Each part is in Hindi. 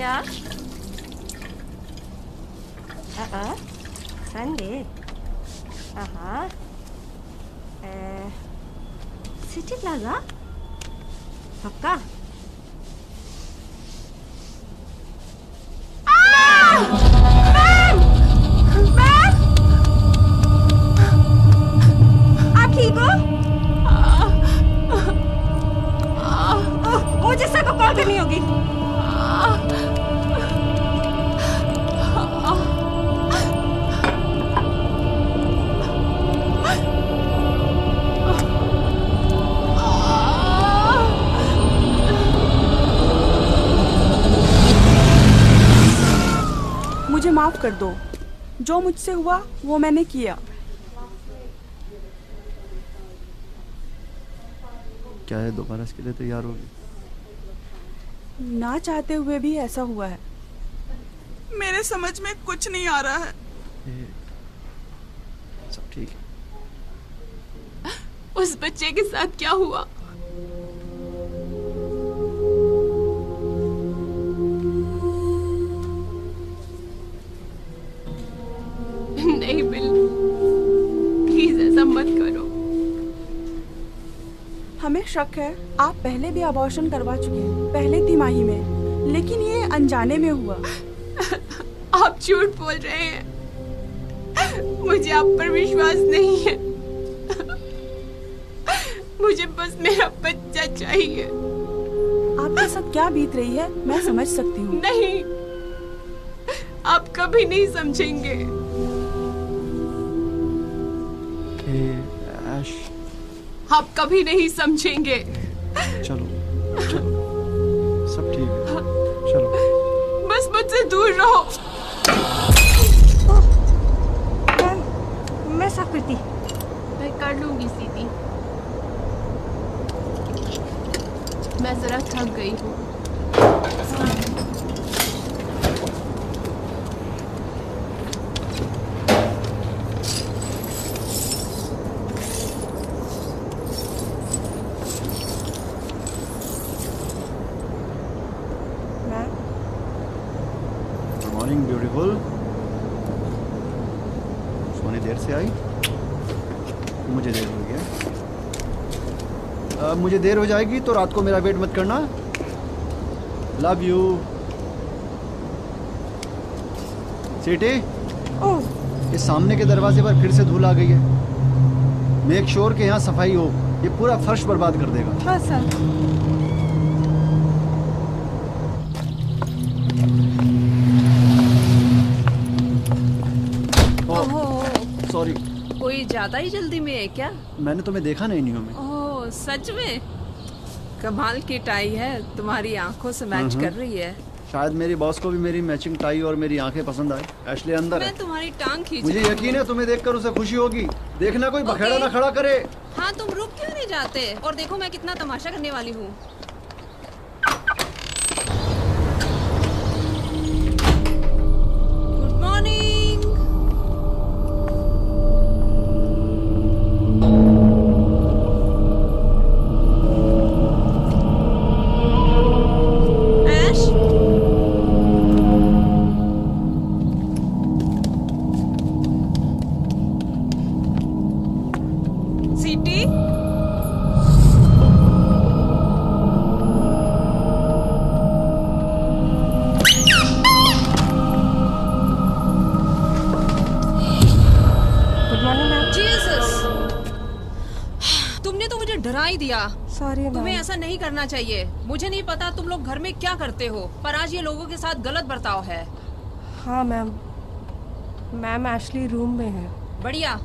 Ja? Sandy. Aha. City plaza पक्का आप ठीक हो? मुझे सर को कॉल करनी होगी। मुझे माफ कर दो, जो मुझसे हुआ वो मैंने किया। क्या है, दोबारा इसके लिए तैयार होगी? ना चाहते हुए भी ऐसा हुआ है। मेरे समझ में कुछ नहीं आ रहा है। सब ठीक है। उस बच्चे के साथ क्या हुआ? नहीं बिल, प्लीज ऐसा मत करो। हमें शक है आप पहले भी अबॉर्शन करवा चुके हैं, पहले तिमाही में, लेकिन ये अनजाने में हुआ। आप झूठ बोल रहे हैं, मुझे आप पर विश्वास नहीं है। मुझे बस मेरा बच्चा चाहिए। आपके साथ क्या बीत रही है मैं समझ सकती हूँ। नहीं, आप कभी नहीं समझेंगे। ऐश, आप कभी नहीं समझेंगे। चलो चलो, सब ठीक है, चलो। बस मुझसे दूर रहो। मैं साफ करती। मैं कर लूंगी सीधी। मैं जरा थक गई हूँ। Morning beautiful. सोनी देर से आई, मुझे देर हो गया। मुझे देर हो जाएगी तो रात को मेरा वेट मत करना। Love you. सीटी, ये सामने के दरवाजे पर फिर से धूल आ गई है। मेक श्योर कि यहाँ सफाई हो, ये पूरा फर्श बर्बाद कर देगा। हाँ सर। सॉरी। कोई ज्यादा ही जल्दी में है क्या? मैंने तुम्हें देखा नहीं नियो में। ओह सच में? कमाल की टाई है, तुम्हारी आंखों से मैच कर रही है। शायद मेरी बॉस को भी मेरी मैचिंग टाई और मेरी आंखें पसंद आए। एशली अंदर है। मैं तुम्हारी टांग खींच मुझे रही यकीन है तुम्हें देखकर उसे खुशी होगी। देखना कोई बखेड़ा ना खड़ा करे। हाँ तुम रुक क्यों नहीं जाते? और देखो मैं कितना तमाशा करने वाली हूँ। Good morning. सीटी, गुड मॉर्निंग मैम। जीसस, तुमने तो मुझे डरा ही दिया। सॉरी तुम्हें मैम। ऐसा नहीं करना चाहिए। मुझे नहीं पता तुम लोग घर में क्या करते हो, पर आज ये लोगों के साथ गलत बर्ताव है। हाँ मैम, मैम एशली रूम में है। बढ़िया।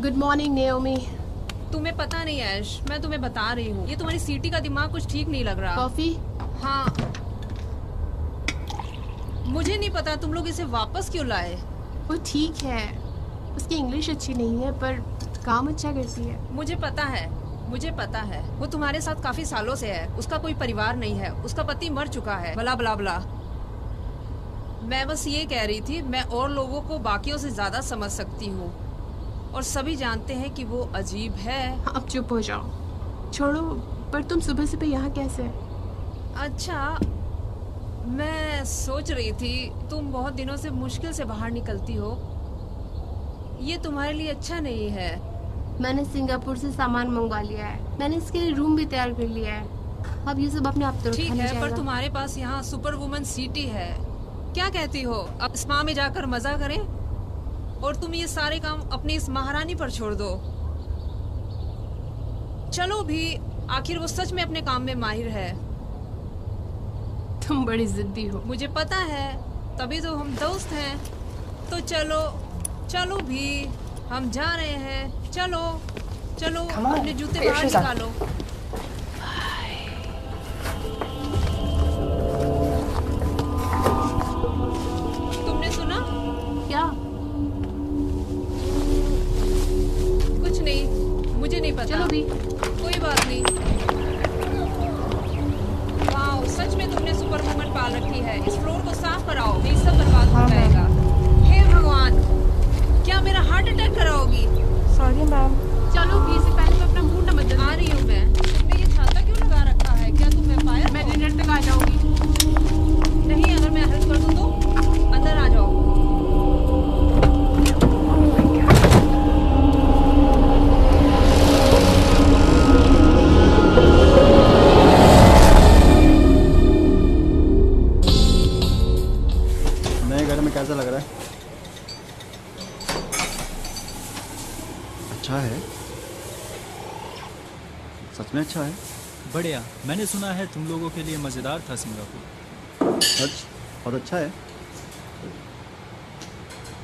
Good morning Naomi. तुम्हें पता नहीं ऐश, मैं तुम्हें बता रही हूँ, ये तुम्हारी सीटी का दिमाग कुछ ठीक नहीं लग रहा। कॉफी? हाँ। मुझे नहीं पता तुम लोग इसे वापस क्यों लाए। वो ठीक है, उसकी इंग्लिश अच्छी नहीं है पर काम अच्छा करती है। मुझे पता है, मुझे पता है। वो तुम्हारे साथ काफी सालों से है, उसका कोई परिवार नहीं है, उसका पति मर चुका है, बला बला बला। मैं बस ये कह रही थी, मैं और लोगों को बाकियों से ज्यादा समझ सकती हूँ और सभी जानते हैं कि वो अजीब है। अब चुप हो जाओ, छोड़ो। पर तुम सुबह सुबह यहाँ कैसे? अच्छा, मैं सोच रही थी तुम बहुत दिनों से मुश्किल से बाहर निकलती हो, ये तुम्हारे लिए अच्छा नहीं है। मैंने सिंगापुर से सामान मंगवा लिया है, मैंने इसके लिए रूम भी तैयार कर लिया है। अब ये सब अपने आप तो ठीक है, पर तुम्हारे पास यहाँ सुपर वुमन सिटी है। क्या कहती हो, अब स्पा में जाकर मजा करें और तुम ये सारे काम अपनी इस महारानी पर छोड़ दो। चलो भी, आखिर वो सच में अपने काम में माहिर है। तुम बड़ी जिद्दी हो। मुझे पता है, तभी तो हम दोस्त हैं। तो चलो चलो भी, हम जा रहे हैं। चलो चलो, अपने जूते बाहर निकालो। तुमने सुना? क्या? कुछ नहीं, मुझे नहीं पता। चलो भी। कोई बात नहीं। वाह, सच में तुमने सुपर वुमन पाल रखी है। इस फ्लोर को साफ कराओ, ये सब बर्बाद हो जाएगा। हे भगवान, क्या मेरा हार्ट अटैक कराओगी? Sorry ma'am. चलो भी, इससे पहले मैं अपना मूड न बदल। आ रही हूँ मैं। तुमने ये छाता क्यों लगा रखा है? क्या तुम वेम्पायर? मैं डिनर तक आ जाऊंगी। नहीं, अगर मैं हेल्प कर दूँ तो अंदर आ जाओ। नए घर में कैसा लग रहा है? अच्छा है? सच में अच्छा है? बढ़िया। मैंने सुना है तुम लोगों के लिए मज़ेदार था सिंगापुर। सच? बहुत अच्छा है।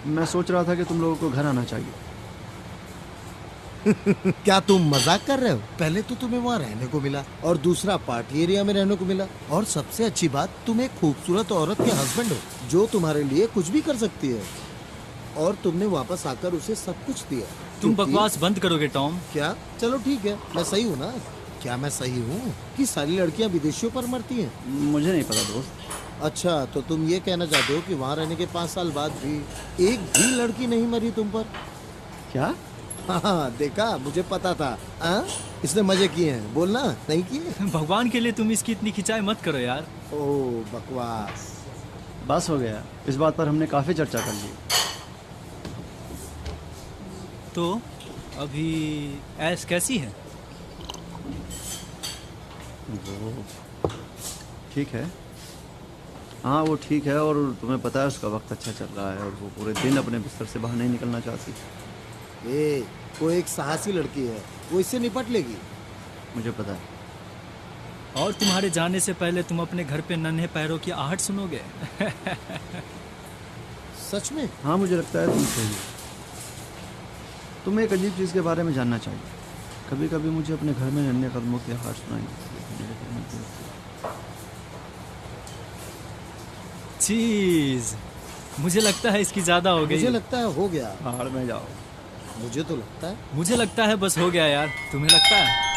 मैं सोच रहा था कि तुम लोगों को घर आना चाहिए। क्या तुम मजाक कर रहे हो? पहले तो तुम्हें वहाँ रहने को मिला और दूसरा पार्टी एरिया में रहने को मिला, और सबसे अच्छी बात, तुम एक खूबसूरत औरत के हस्बैंड हो जो तुम्हारे लिए कुछ भी कर सकती है, और तुमने वापस आकर उसे सब कुछ दिया। तुम क्योंकि- बकवास बंद करोगे टॉम? क्या? चलो ठीक है, मैं सही हूँ ना? क्या मैं सही हूँ कि सारी लड़कियाँ विदेशियों पर मरती हैं? मुझे नहीं पता दोस्त। अच्छा, तो तुम ये कहना चाहते हो कि वहाँ रहने के 5 साल बाद भी एक भी लड़की नहीं मरी तुम पर? क्या? हाँ, देखा, मुझे पता था। इसने मजे किए हैं, बोलना नहीं किए। भगवान के लिए तुम इसकी इतनी खिंचाई मत करो यार। ओह बकवास। बस हो गया, इस बात पर हमने काफ़ी चर्चा कर ली। तो अभी ऐस कैसी है? वो ठीक है। हाँ, वो ठीक है, और तुम्हें पता है उसका वक्त अच्छा चल रहा है और वो पूरे दिन अपने बिस्तर से बाहर नहीं निकलना चाहती। वो एक साहसी लड़की है, वो इससे निपट लेगी। मुझे पता है। और तुम्हारे जाने से पहले तुम अपने घर पे नन्हे पैरों की आहट सुनोगे। सच में? हाँ, मुझे लगता है तुम सही हो। तुम्हें एक अजीब चीज़ के बारे में जानना चाहिए। कभी कभी मुझे अपने घर में नन्हे कदमों की आहट सुनाई देती है। चीज, मुझे लगता है इसकी ज्यादा हो गई। मुझे लगता है हो गया। पहाड़ में जाओ। मुझे तो लगता है। मुझे लगता है बस हो गया यार। तुम्हें लगता है?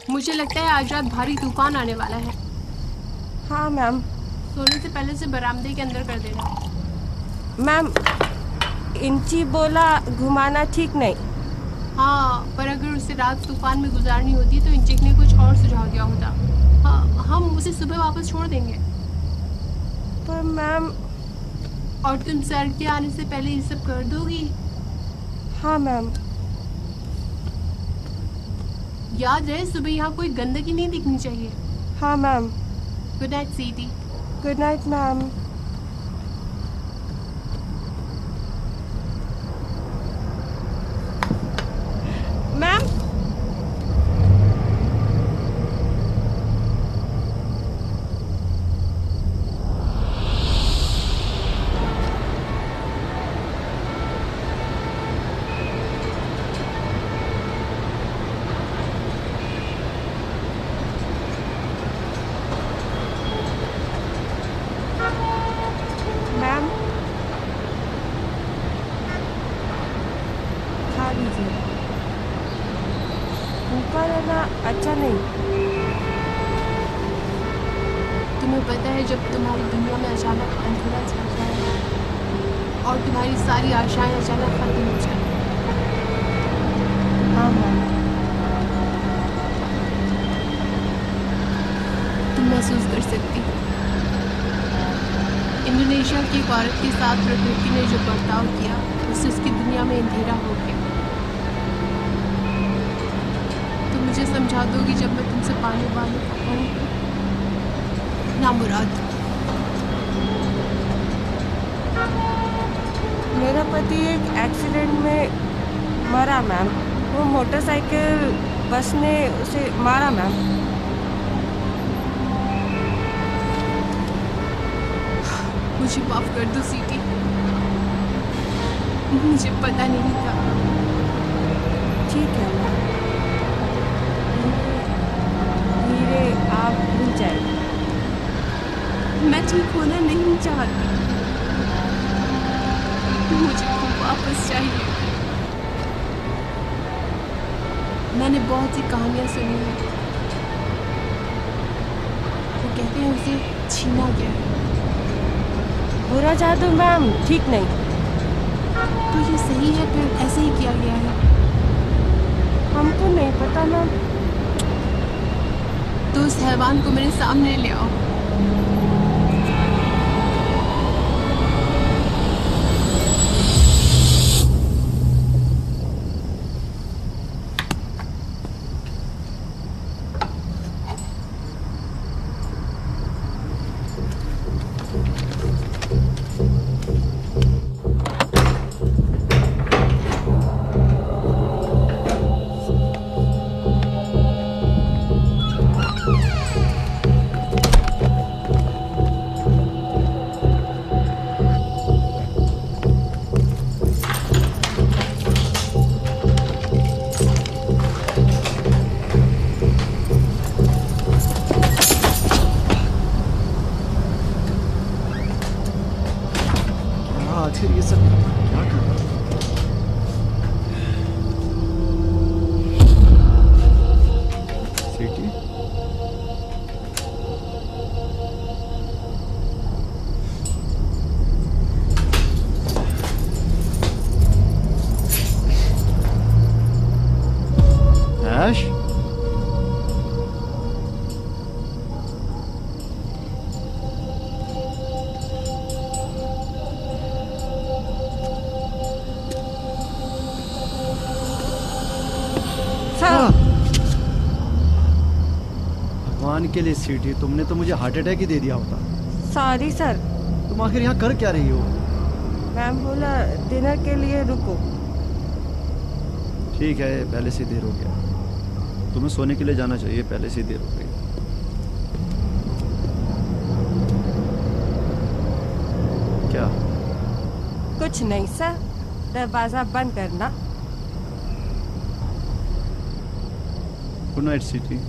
मुझे लगता है आज रात भारी तूफान आने वाला है। हाँ मैम। सोने से पहले से बरामदे के अंदर कर देना। मैम, इंची बोला घुमाना ठीक नहीं। हाँ, पर अगर उसे रात तूफान में गुजारनी होती तो इंजेक्ट ने कुछ और सुझाव दिया होता। हाँ, हम उसे सुबह वापस छोड़ देंगे। पर मैम। और तुम सर के आने से पहले ये सब कर दोगी? हाँ मैम। याद रहे सुबह यहाँ कोई गंदगी नहीं दिखनी चाहिए। हाँ मैम। गुड नाइट सीटी। Good night ma'am. Ma'am. Ma'am खा लीजिए। ऊपर रहना अच्छा नहीं। तुम्हें पता है जब तुम्हारी दुनिया में अचानक अंधेरा छा जाए और तुम्हारी सारी आशाएं अचानक खत्म हो जाए। हाँ मैम। तुम महसूस कर सकती हो। इंडोनेशिया की एक औरत के साथ प्रकृति ने जो बर्ताव किया उससे उसकी दुनिया में अंधेरा हो गया। तुम मुझे समझा दोगी जब मैं तुमसे पानी वाले कहूँगी? ना मुराद। मेरा पति एक एक्सीडेंट में मरा मैम। वो मोटरसाइकिल बस ने उसे मारा मैम। मुझे माफ कर दो सीटी। मुझे पता नहीं था। ठीक है मैम। धीरे आप भूल जाएंगे। मैं ठीक होना नहीं चाहती। मुझे खूब वापस चाहिए। मैंने बहुत सी कहानियां सुनी हैं। वो कहते हैं उसे छीना गया है। बुरा जादू मैम ठीक नहीं। तो ये सही है फिर ऐसे ही किया गया है? हमको नहीं पता मैम। तो उस हैवान को मेरे सामने ले आओ। आखिर ये सब क्या कर रहा है? सीटी ऐश भगवान के लिए सीटी, तुमने तो मुझे हार्ट अटैक ही दे दिया होता। Sorry sir. तुम आखिर यहाँ कर क्या रही हो? मैम बोला डिनर के लिए रुको। ठीक है, पहले से देर हो गया। तुम्हें सोने के लिए जाना चाहिए, पहले से देर हो गई। क्या? कुछ नहीं सर, दरवाजा बंद करना। गुड नाइट सीटी।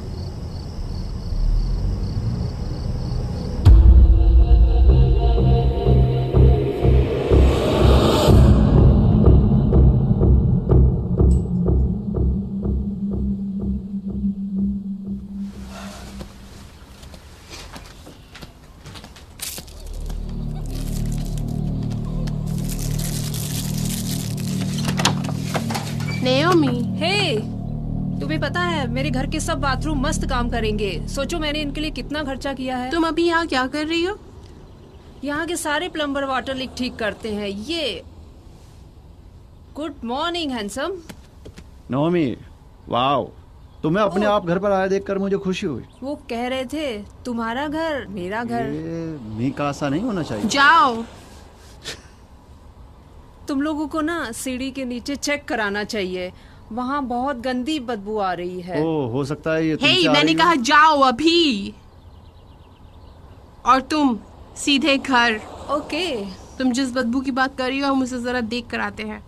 नेओमी, हे, तुम्हें पता है मेरे घर के सब बाथरूम मस्त काम करेंगे। सोचो मैंने इनके लिए कितना खर्चा किया है। तुम अभी यहाँ क्या कर रही हो? यहाँ के सारे प्लम्बर वाटर लीक ठीक करते हैं। ये good morning handsome. Nomi, wow, तुम्हें अपने आप घर पर आया देखकर मुझे खुशी हुई। वो कह रहे थे तुम्हारा घर मेरा घर। ये मी का ऐसा नहीं होना चाहिए। जाओ। तुम लोगों को ना सीढ़ी के नीचे चेक कराना चाहिए, वहाँ बहुत गंदी बदबू आ रही है। ओ, हो सकता है ये हे, तुमसे आ मैंने रही हो। कहा जाओ अभी। और तुम सीधे घर। ओके। तुम जिस बदबू की बात कर रही हो हम उसे जरा देख कर आते हैं।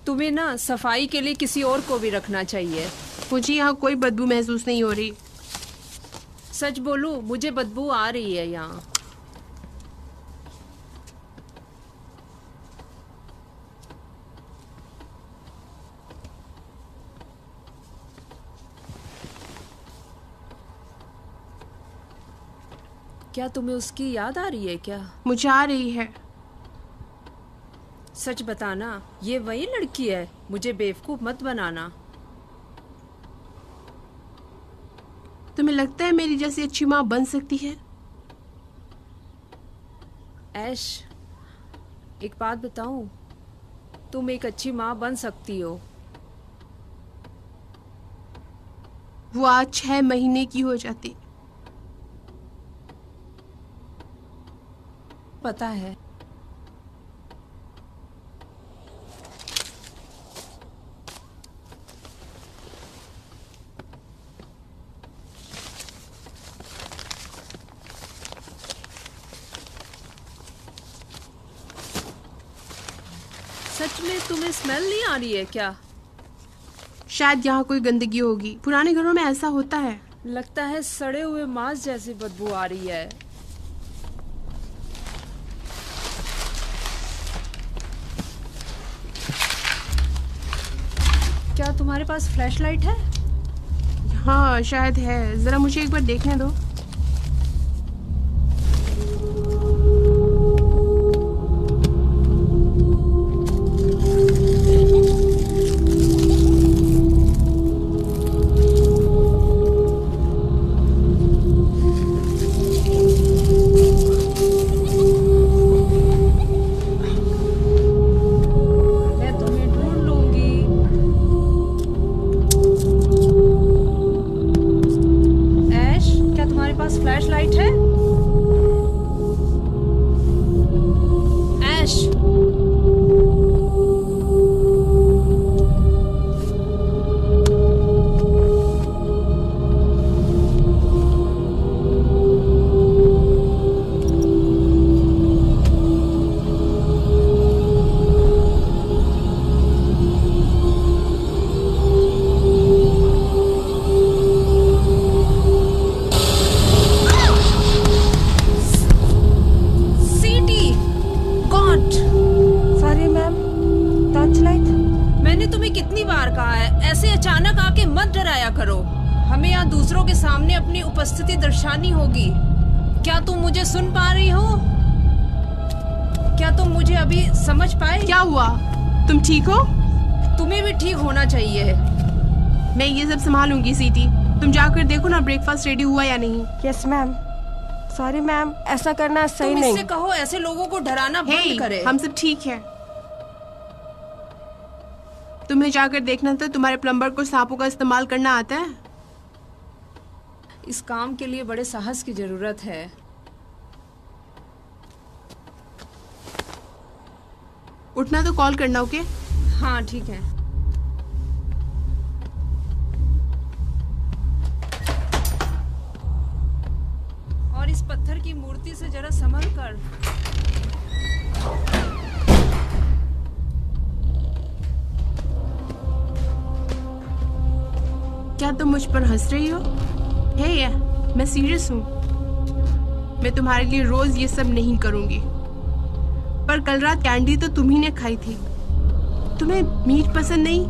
तुम्हें ना सफाई के लिए किसी और को भी रखना चाहिए। मुझे यहाँ कोई बदबू महसूस नहीं हो रही। सच बोलूं, मुझे बदबू आ रही है यहाँ। क्या तुम्हें उसकी याद आ रही है क्या? मुझे आ रही है। सच बताना, ये वही लड़की है? मुझे बेवकूफ मत बनाना। तुम्हें लगता है मेरी जैसी अच्छी माँ बन सकती है? ऐश, एक बात बताऊं, तुम एक अच्छी माँ बन सकती हो। वो आज 6 महीने की हो जाती। पता है। सच में तुम्हें स्मेल नहीं आ रही है क्या? शायद यहाँ कोई गंदगी होगी। पुराने घरों में ऐसा होता है। लगता है सड़े हुए मांस जैसी बदबू आ रही है। क्या तुम्हारे पास फ्लैशलाइट है? हाँ शायद है, जरा मुझे एक बार देखने दो। उपस्थिति दर्शानी होगी। क्या तुम मुझे सुन पा रही हो? क्या तुम मुझे अभी समझ पाए? क्या हुआ? तुम ठीक हो? तुम्हें भी ठीक होना चाहिए। मैं ये सब संभालूंगी सीटी। तुम जाकर देखो ना ब्रेकफास्ट रेडी हुआ या नहीं। Yes ma'am. सॉरी मैम, ऐसा करना सही तुम नहीं। इससे कहो ऐसे लोगों को डराना बंद करे। हम सब ठीक है। तुम्हें जाकर देखना था तुम्हारे प्लम्बर को सांपों का इस्तेमाल करना आता है? इस काम के लिए बड़े साहस की जरूरत है। उठना तो कॉल करना, ओके? हाँ ठीक है। और इस पत्थर की मूर्ति से जरा संभल कर। क्या तुम मुझ पर हंस रही हो? हे, मैं सीरियस हूँ। मैं तुम्हारे लिए रोज ये सब नहीं करूंगी। पर कल रात कैंडी तो तुम ही ने खाई थी। तुम्हें मीट पसंद नहीं?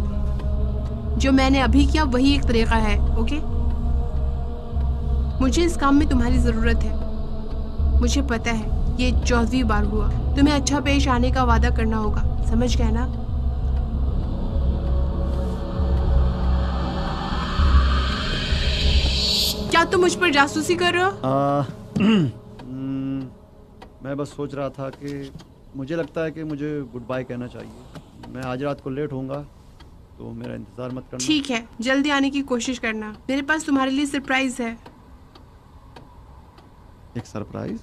जो मैंने अभी किया वही एक तरीका है, ओके? मुझे इस काम में तुम्हारी जरूरत है। मुझे पता है ये 14वीं बार हुआ। तुम्हें अच्छा पेश आने का वादा करना होगा, समझ गए ना? क्या तुम मुझ पर जासूसी कर रहे हो? मैं बस सोच रहा था कि मुझे लगता है कि मुझे गुड बाय कहना चाहिए। मैं आज रात को लेट होऊंगा, तो मेरा इंतजार मत करना। ठीक है, जल्दी आने की कोशिश करना। मेरे पास तुम्हारे लिए सरप्राइज है। एक सरप्राइज?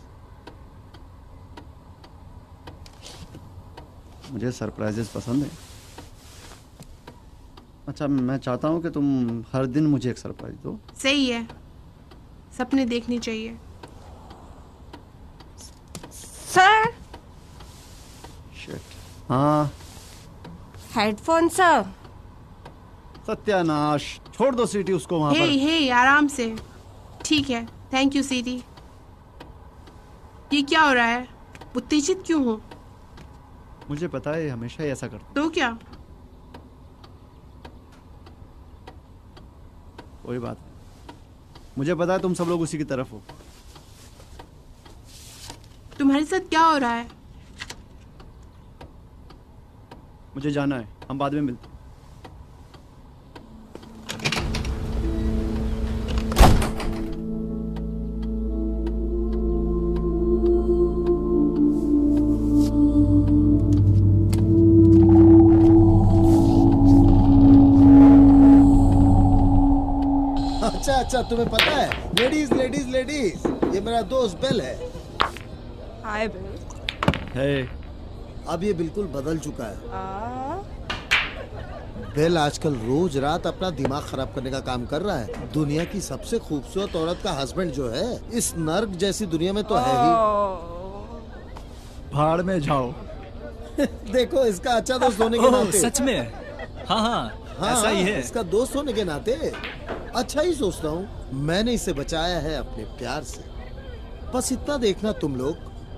मुझे सरप्राइजेस पसंद है। अच्छा, मैं चाहता हूँ कि तुम हर दिन मुझे एक सरप्राइज दो। सही है, सपने देखने चाहिए। Sir, shit. हाँ, हेडफोन सर। सत्यानाश, छोड़ दो सीटी उसको वहां पर। हे आराम से। ठीक है, थैंक यू सीटी। ये क्या हो रहा है? उत्तेजित क्यों हो? मुझे पता है हमेशा ही ऐसा करता। तो क्या? कोई बात नहीं, मुझे पता है तुम सब लोग उसी की तरफ हो। तुम्हारे साथ क्या हो रहा है? मुझे जाना है, हम बाद में मिलते हैं। अच्छा, तुम्हें पता है, लेडीज लेडीज लेडीज, ये मेरा दोस्त बेल है। हाय बिल। हे, अब ये बिल्कुल बदल चुका है। बेल आजकल रोज रात अपना दिमाग खराब करने का काम कर रहा है। दुनिया की सबसे खूबसूरत औरत का हस्बैंड जो है, इस नर्क जैसी दुनिया में तो है ही। भाड़ में जाओ। देखो, इसका अच्छा दोस्त होने के नाते। सच में? हाँ, ऐसा ही है। इसका दोस्त होने के नाते अच्छा ही सोचता हूँ। मैंने इसे बचाया है अपने प्यार से। बस इतना देखना तुम लोग,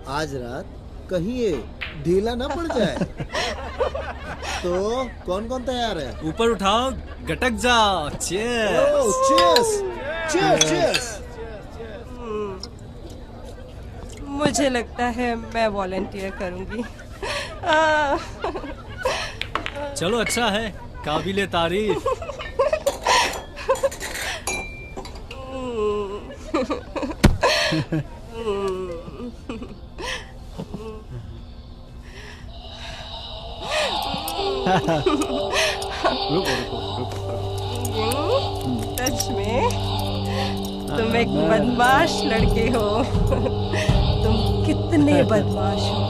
आज रात कहीं ये ढीला ना पड़ जाए। तो कौन कौन तैयार है? ऊपर उठाओ, गटक जाओ। चीयर्स। Cheers, cheers, cheers. मुझे लगता है मैं वॉलंटियर करूंगी। चलो, अच्छा है, काबिले तारीफ। रुको। सच में तुम एक बदमाश लड़के हो। तुम कितने बदमाश हो।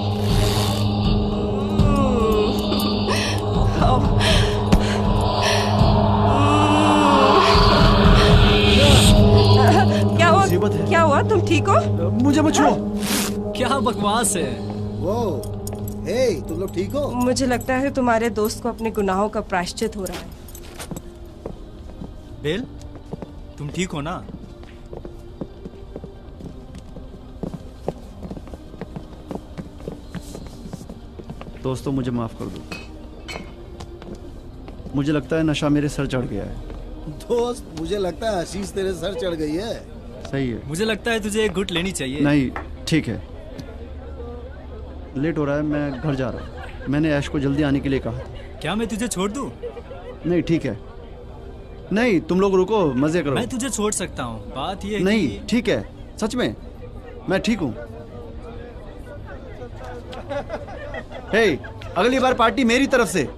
क्या हुआ? तुम ठीक हो? मुझे मत छुओ। क्या बकवास है? वो, हे, तुम लोग ठीक हो? मुझे लगता है तुम्हारे दोस्त को अपने गुनाहों का प्रायश्चित हो रहा है। बेल, तुम ठीक हो ना? दोस्तों, मुझे माफ कर दो। मुझे लगता है नशा मेरे सर चढ़ गया है। दोस्त, मुझे लगता है आशीष तेरे सर चढ़ गई है। सही है। मुझे लगता है तुझे एक घुट लेनी चाहिए। नहीं, ठीक है, लेट हो रहा है, मैं घर जा रहा हूँ। मैंने ऐश को जल्दी आने के लिए कहा। क्या मैं तुझे छोड़ दूं? नहीं, ठीक है। नहीं, तुम लोग रुको, मजे करो। मैं तुझे छोड़ सकता हूँ, बात ये नहीं, ठीक है, सच में मैं ठीक हूँ। हे, अगली बार पार्टी मेरी तरफ से।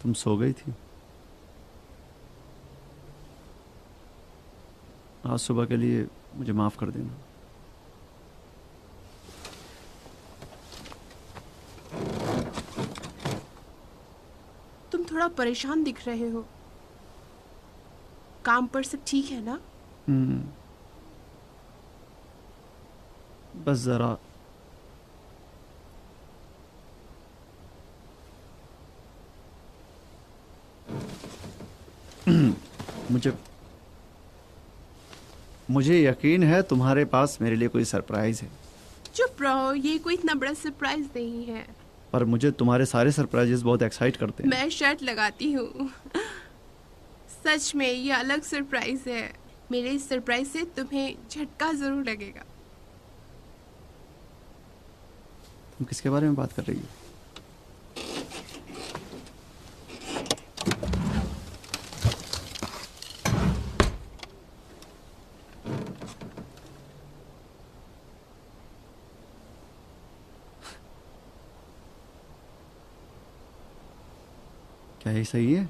तुम सो गई थी। आज सुबह के लिए मुझे माफ कर देना। तुम थोड़ा परेशान दिख रहे हो। काम पर सब ठीक है ना? बस जरा मुझे यकीन है तुम्हारे पास मेरे लिए कोई सरप्राइज है। चुप रहो, ये कोई इतना बड़ा सरप्राइज नहीं है। पर मुझे तुम्हारे सारे सरप्राइजेस बहुत एक्साइट करते हैं। मैं शर्ट लगाती हूँ। सच में ये अलग सरप्राइज है। मेरे इस सरप्राइज से तुम्हें झटका जरूर लगेगा। तुम किसके बारे में बात कर रही हो? क्या ये सही है?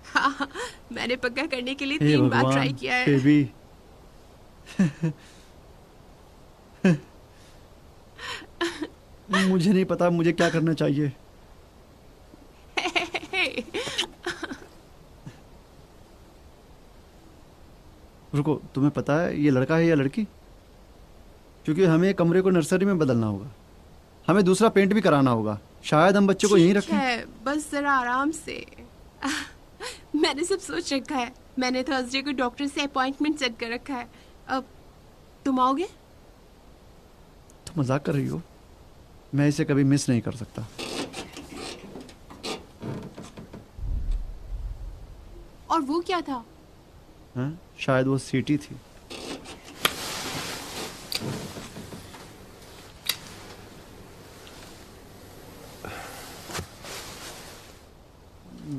हाँ, मैंने पक्का करने के लिए हे 3 बार भगवान, ट्राई किया है। बेबी। मुझे नहीं पता मुझे क्या करना चाहिए। रुको, तुम्हें पता है ये लड़का है या लड़की? क्योंकि हमें कमरे को नर्सरी में बदलना होगा, हमें दूसरा पेंट भी कराना होगा। शायद हम बच्चे को यहीं ठीक रखें। है, बस जरा आराम से। मैंने सब सोच रखा है। मैंने थर्सडे को डॉक्टर से अपॉइंटमेंट सेट कर रखा है। अब तुम आओगे? तुम मजाक कर रही हो? मैं इसे कभी मिस नहीं कर सकता। और वो क्या था? हाँ? शायद वो सीटी थी।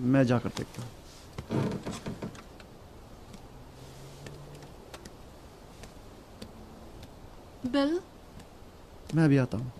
मैं जाकर देखता हूँ। बिल, मैं अभी आता हूँ।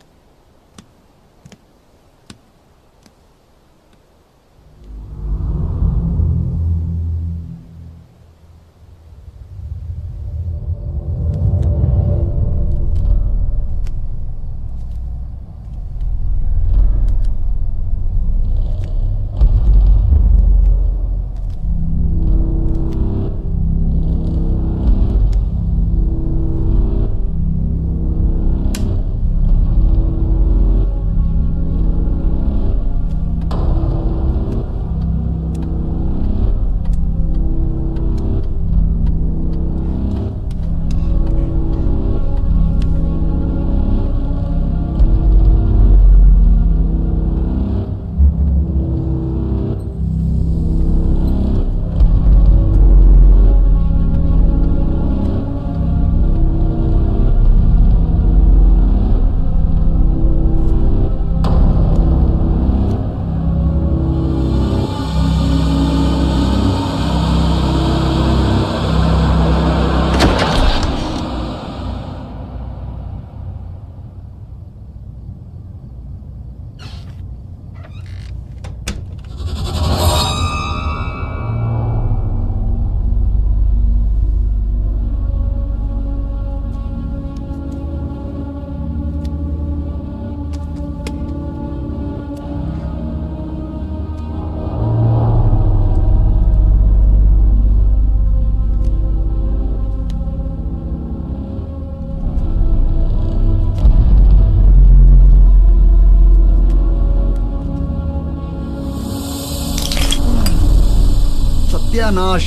सत्यानाश।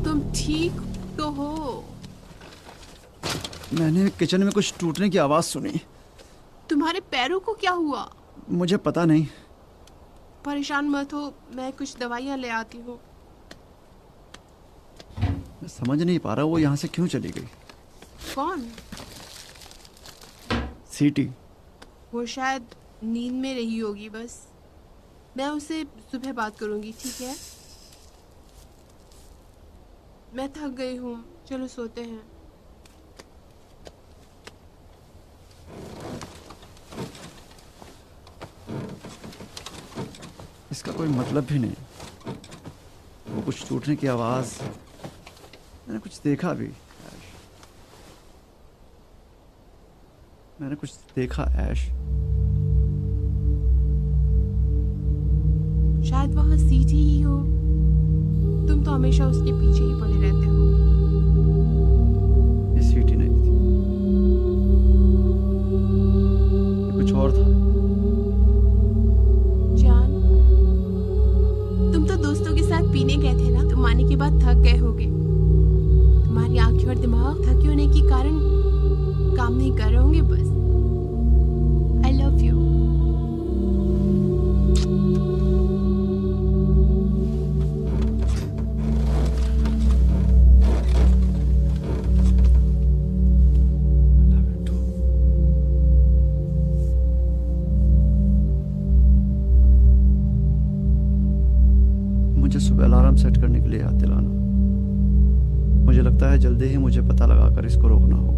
तुम ठीक तो हो? मैंने किचन में कुछ टूटने की आवाज सुनी। तुम्हारे पैरों को क्या हुआ? मुझे पता नहीं। परेशान मत हो, मैं कुछ दवाइयाँ ले आती हूँ। मैं समझ नहीं पा रहा वो यहाँ से क्यों चली गई। कौन? सीटी। वो शायद नींद में रही होगी बस। मैं उससे सुबह बात करूंगी, ठीक है? मैं थक गई हूँ, चलो सोते हैं। इसका कोई मतलब भी नहीं। वो कुछ टूटने की आवाज, मैंने कुछ देखा भी। मैंने कुछ देखा ऐश। शायद वहाँ सीटी ही हो। तुम तो हमेशा उसके पीछे ही पड़े रहते हो। ये सीटी नहीं थी, ये कुछ और था। जान, तुम तो दोस्तों के साथ पीने गए थे ना? तुम आने के बाद थक गए होगे। तुम्हारी आंखें और दिमाग थके होने के कारण काम नहीं कर रहे होंगे बस। I love you. मुझे सुबह अलार्म सेट करने के लिए याद दिलाना। मुझे लगता है जल्दी ही मुझे पता लगाकर इसको रोकना होगा।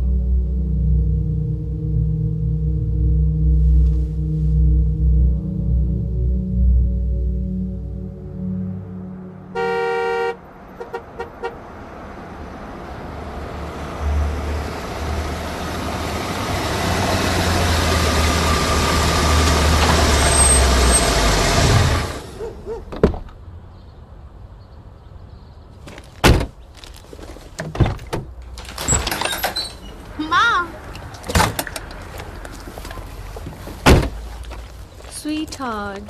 Sweetheart.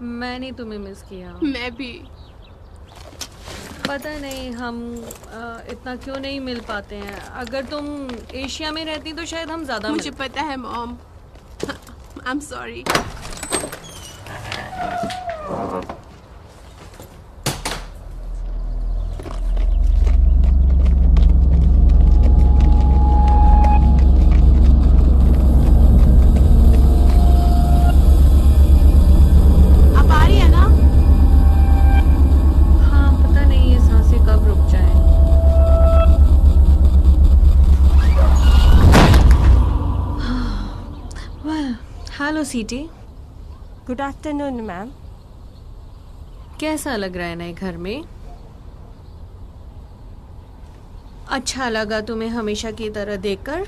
मैंने तुम्हें मिस किया। मैं भी। पता नहीं हम इतना क्यों नहीं मिल पाते हैं। अगर तुम एशिया में रहती तो शायद हम ज्यादा मुझे पता है मॉम। I'm sorry. हेलो सीटी। Good afternoon ma'am. कैसा लग रहा है नए घर में? अच्छा लगा तुम्हें हमेशा की तरह देखकर?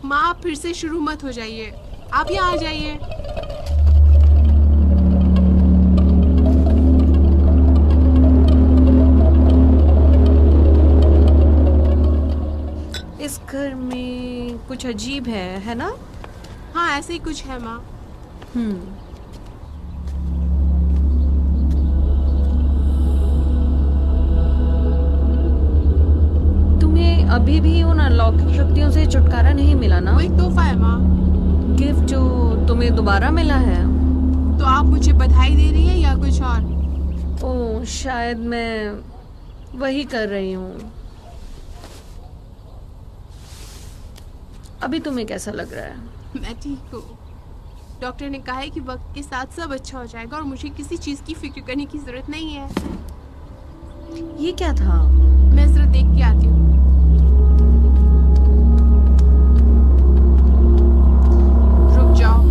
माँ, आप फिर से शुरू मत हो जाइए। आप यहाँ आ जाइए। इस घर में कुछ अजीब है ना? हाँ, ऐसे ही कुछ है माँ। तुम्हें अभी भी उन अलौकिक शक्तियों से छुटकारा नहीं मिला ना? वो एक तोहफा है माँ। गिफ्ट जो तुम्हें दोबारा मिला है। तो आप मुझे बधाई दे रही हैं या कुछ और? ओह, शायद मैं वही कर रही हूँ। अभी तुम्हें कैसा लग रहा है? मैं ठीक हूँ। डॉक्टर ने कहा है कि वक्त के साथ सब अच्छा हो जाएगा और मुझे किसी चीज की फिक्र करने की जरूरत नहीं है। ये क्या था? मैं जरा देख के आती हूँ। रुक जाओ।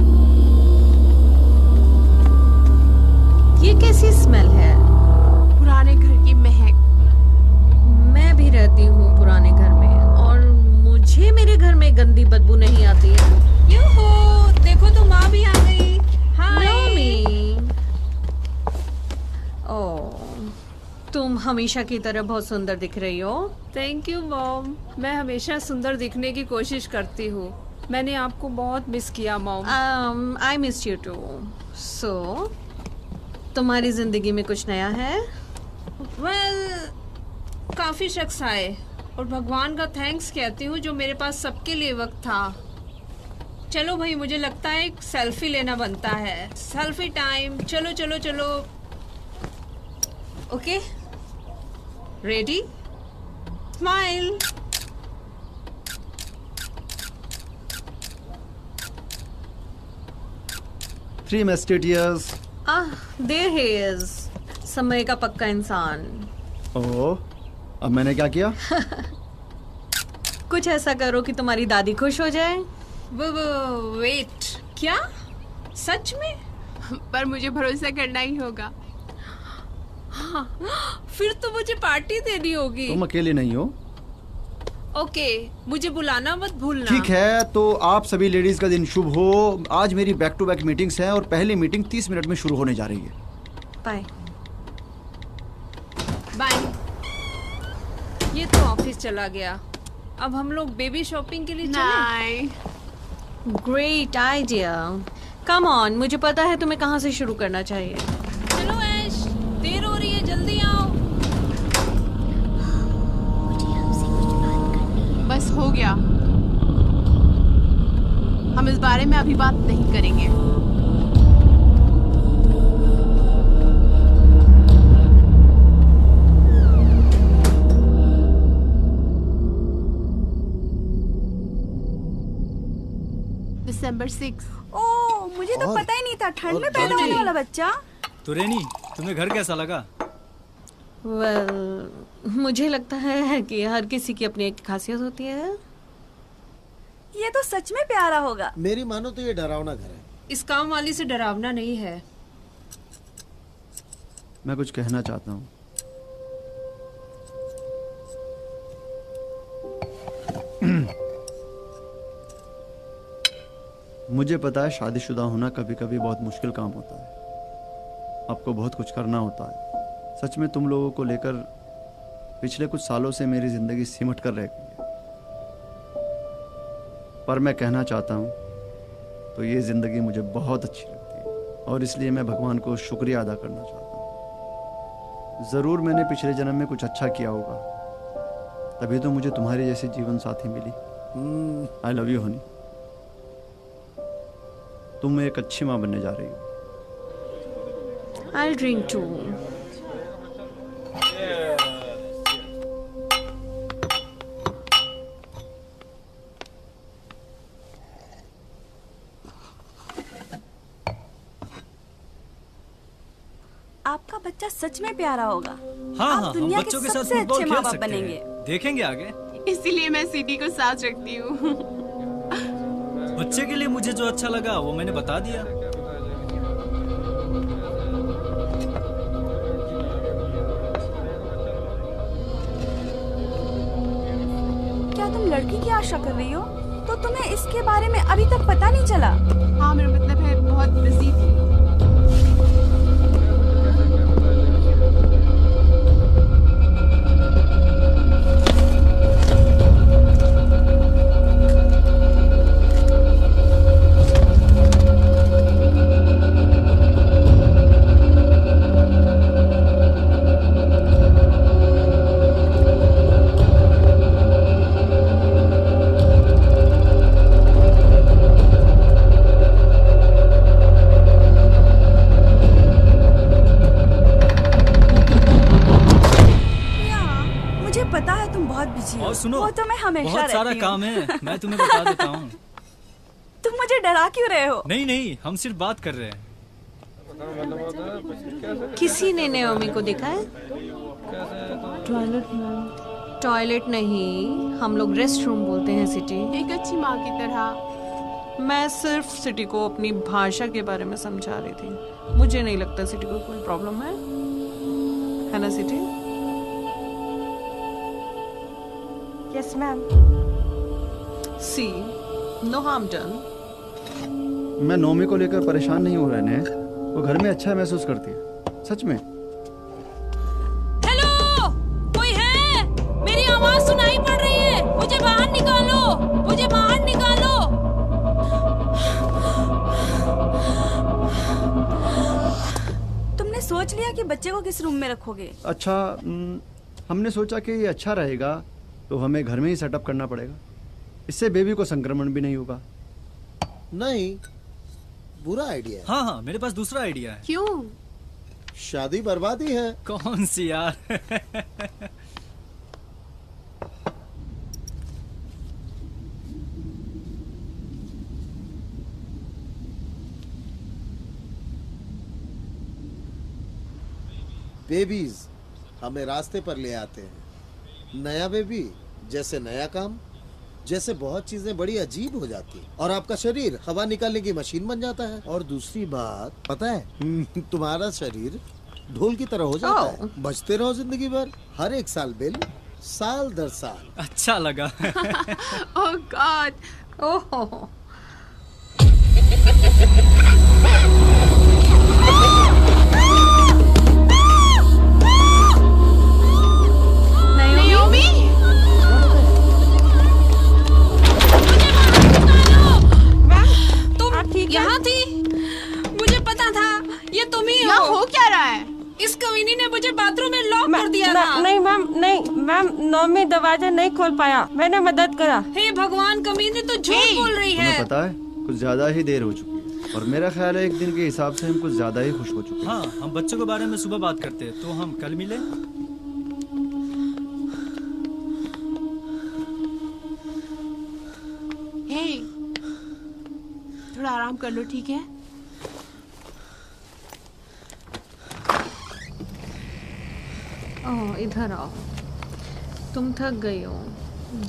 ये कैसी स्मेल है? पुराने घर की महक। मैं भी रहती हूँ पुराने घर में और मुझे मेरे घर में गंदी बदबू नहीं आती है। यूहू, देखो तो माँ भी आ गई। हाय मम्मी। ओह, तुम हमेशा की तरह बहुत सुंदर दिख रही हो। Thank you mom. मैं हमेशा सुंदर दिखने की कोशिश करती हूँ। मैंने आपको बहुत मिस किया mom. I miss you too. So तुम्हारी जिंदगी में कुछ नया है? काफी शख्स आए और भगवान का थैंक्स कहती हूँ जो मेरे पास सबके लिए वक्त था। चलो भाई, मुझे लगता है एक सेल्फी लेना बनता है। Selfie time. चलो चलो चलो। Okay, ready, smile. Three musketeers. There he is, समय का पक्का इंसान। ओह, अब मैंने क्या किया? कुछ ऐसा करो कि तुम्हारी दादी खुश हो जाए। वेट, क्या? सच में? पर मुझे भरोसा करना ही होगा। हाँ, फिर तो मुझे पार्टी देनी होगी। तुम अकेले नहीं हो। ओके, मुझे बुलाना मत भूलना। ठीक है, तो आप सभी लेडीज का दिन शुभ हो। आज मेरी बैक टू बैक मीटिंग्स हैं और पहली मीटिंग 30 मिनट में शुरू होने जा रही है। Bye bye. ये तो ऑफिस चला गया। अब हम लोग बेबी शॉपिंग के लिए चलें? नहीं। Great idea. कम ऑन, मुझे पता है तुम्हें कहाँ से शुरू करना चाहिए। चलो ऐश, देर हो रही है, जल्दी आओ। बस हो गया, हम इस बारे में अभी बात नहीं करेंगे। December 6। ओह, मुझे तो पता ही नहीं था ठंड में पैदा होने वाला बच्चा। तो रेनी, तुम्हें घर कैसा लगा? मुझे लगता है कि हर किसी की अपनी एक खासियत होती है। ये तो सच में प्यारा होगा। मेरी मानो तो ये डरावना घर है। इस काम वाली से डरावना नहीं है। मैं कुछ कहना चाहता हूँ। मुझे पता है शादीशुदा होना कभी कभी बहुत मुश्किल काम होता है। आपको बहुत कुछ करना होता है। सच में तुम लोगों को लेकर पिछले कुछ सालों से मेरी जिंदगी सिमट कर रह गई है। पर मैं कहना चाहता हूँ तो ये जिंदगी मुझे बहुत अच्छी लगती है और इसलिए मैं भगवान को शुक्रिया अदा करना चाहता हूँ। जरूर मैंने पिछले जन्म में कुछ अच्छा किया होगा, तभी तो मुझे तुम्हारी जैसी जीवन साथी मिली। I love you honey. तुम एक अच्छी माँ बनने जा रही हो। I'll drink too. आपका बच्चा सच में प्यारा होगा। हाँ आप हाँ, हम दुनिया के बच्चों के साथ सबसे फुटबॉल अच्छे खेल माँ बाप सकते बनेंगे। हैं। देखेंगे आगे। इसीलिए मैं सिटी को साथ रखती हूँ। बच्चे के लिए मुझे जो अच्छा लगा वो मैंने बता दिया। क्या तुम लड़की की आशा कर रही हो? तो तुम्हें इसके बारे में अभी तक पता नहीं चला? हाँ, मेरा मतलब है बहुत बिजी थी। और सुनो, वो तो मैं हमेशा बहुत सारा रहती हूँ। काम है, मैं तुम्हें बता देता हूँ। तुम मुझे डरा क्यों रहे हो? नहीं नहीं, हम सिर्फ बात कर रहे हैं। किसी ने नाओमी को देखा है? टॉयलेट नहीं, हम लोग रेस्ट रूम बोलते हैं सिटी। एक अच्छी माँ की तरह। मैं सिर्फ सिटी को अपनी भाषा के बारे में समझा रही थी। मुझे नहीं लगता सिटी को कोई प्रॉब्लम है ना city? Yes ma'am. See, no harm done. मैं नोमी को लेकर परेशान नहीं हो रहे ने। वो घर में अच्छा महसूस करती है, सच में। हेलो, कोई है? मेरी आवाज सुनाई पड़ रही है। मुझे बाहर निकालो, मुझे बाहर निकालो। तुमने सोच लिया कि बच्चे को किस रूम में रखोगे? अच्छा, हमने सोचा कि ये अच्छा रहेगा तो हमें घर में ही सेटअप करना पड़ेगा। इससे बेबी को संक्रमण भी नहीं होगा। नहीं, बुरा आइडिया है। हाँ हाँ, मेरे पास दूसरा आइडिया है। क्यों? शादी बर्बादी है। कौन सी यार। बेबीज हमें रास्ते पर ले आते हैं। नया बेबी जैसे नया काम, जैसे बहुत चीजें बड़ी अजीब हो जाती और आपका शरीर हवा निकालने की मशीन बन जाता है। और दूसरी बात पता है तुम्हारा शरीर ढोल की तरह हो जाता है। बचते रहो जिंदगी भर, हर एक साल बिल, साल दर साल। अच्छा लगा। ओह गॉड। ओहो, नाओमी, तुम ठीक है? यहाँ थी? मुझे पता था ये तुम ही यहाँ हो। हो क्या रहा है? इस कमीनी ने मुझे बाथरूम में लॉक कर दिया था। नहीं मैम, नहीं मैम, नौमी दरवाजा नहीं खोल पाया, मैंने मदद करा। हे भगवान, कमीनी तो झूठ बोल रही है। तुम्हें पता है कुछ ज्यादा ही देर हो चुकी है और मेरा ख्याल है एक दिन के हिसाब से हम कुछ ज्यादा ही खुश हो चुके हैं। हाँ, हम बच्चों के बारे में सुबह बात करते हैं, तो हम कल मिले। हे, थोड़ा आराम कर लो, ठीक है? ओह, इधर आओ। तुम थक गई हो,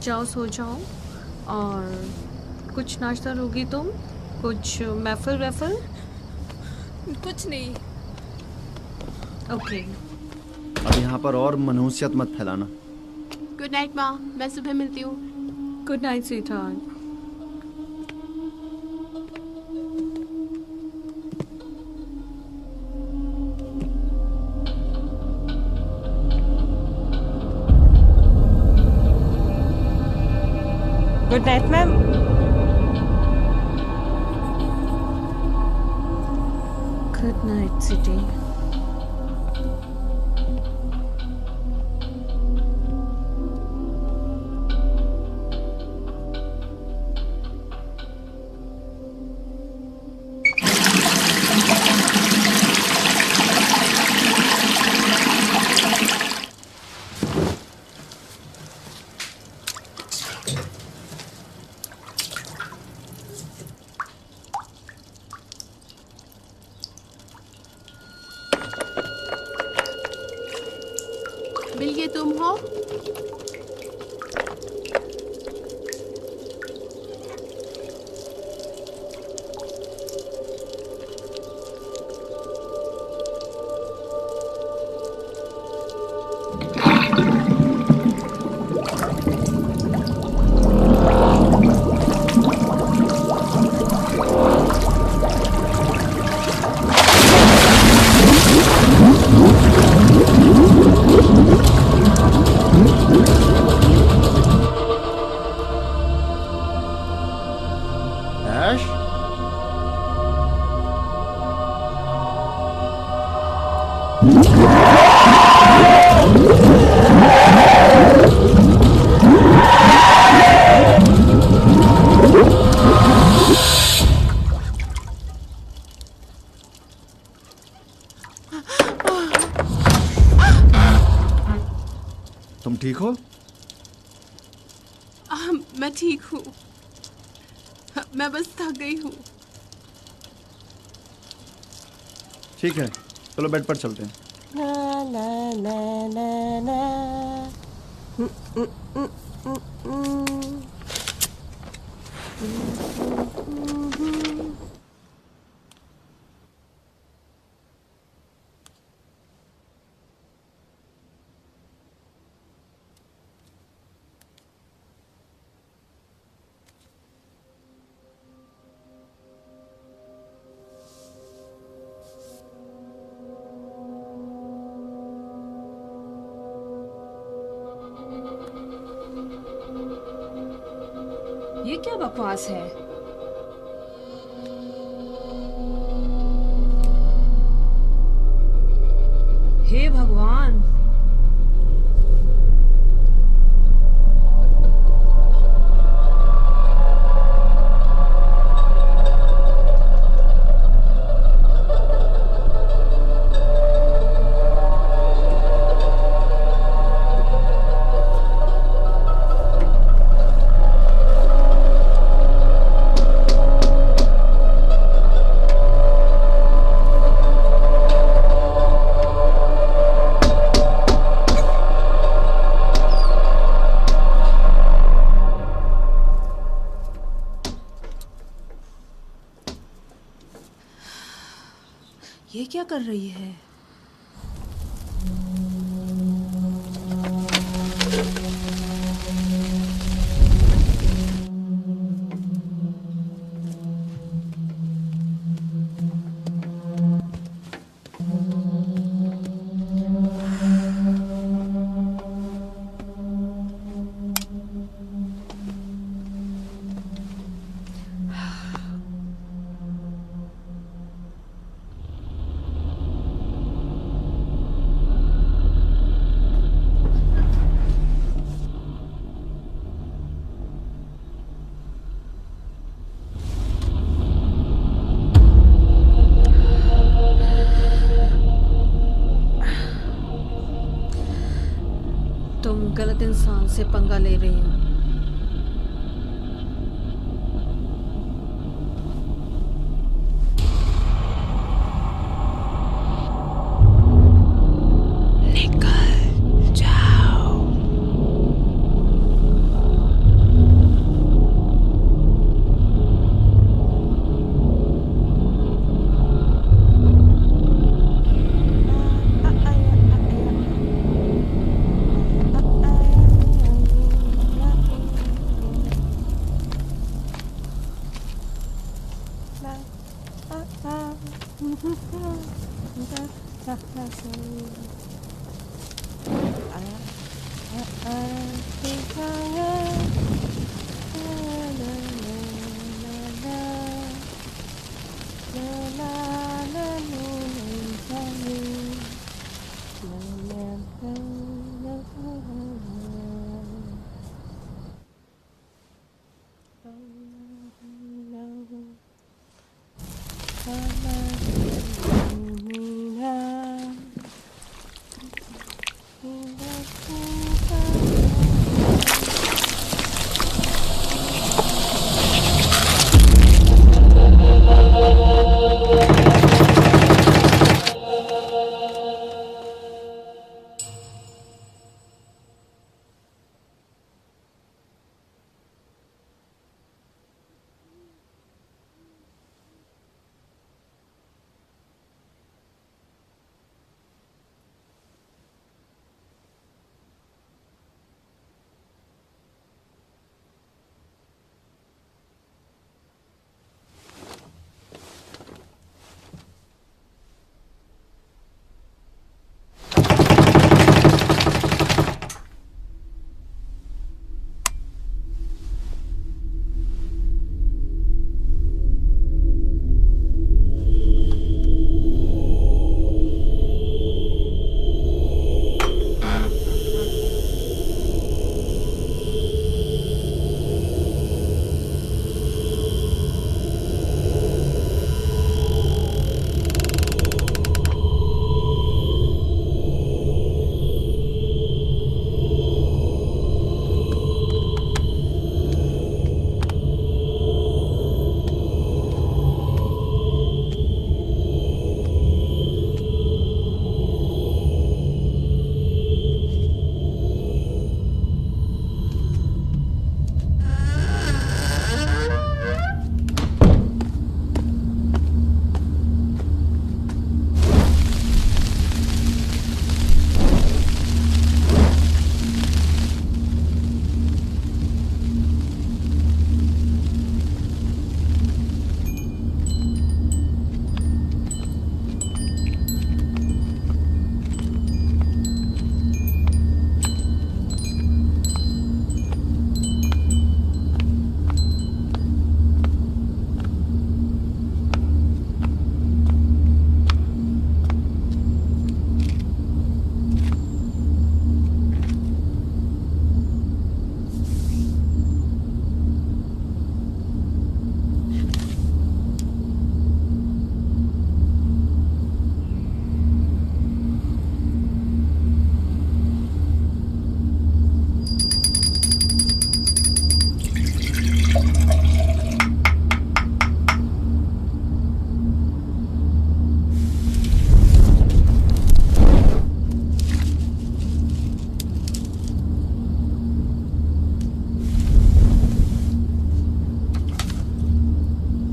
जाओ सो जाओ। और कुछ नाश्ता लोगी तुम? कुछ महफिल वैफिल? कुछ नहीं। ओके। अब यहाँ पर और मनहूसियत मत फैलाना। गुड नाइट माँ, मैं सुबह मिलती हूँ। Good night sweetheart. Good night ma'am. Good night city. Bill, ये तुम हो? ऐश, तुम ठीक हो? मैं ठीक हूँ। मैं बस थक गई हूँ। ठीक है, चलो बेड पर चलते हैं। ना ना ना ना ना। ये क्या बकवास है? हे भगवान, ये क्या कर रही है? तुम गलत इंसान से पंगा ले रही हो।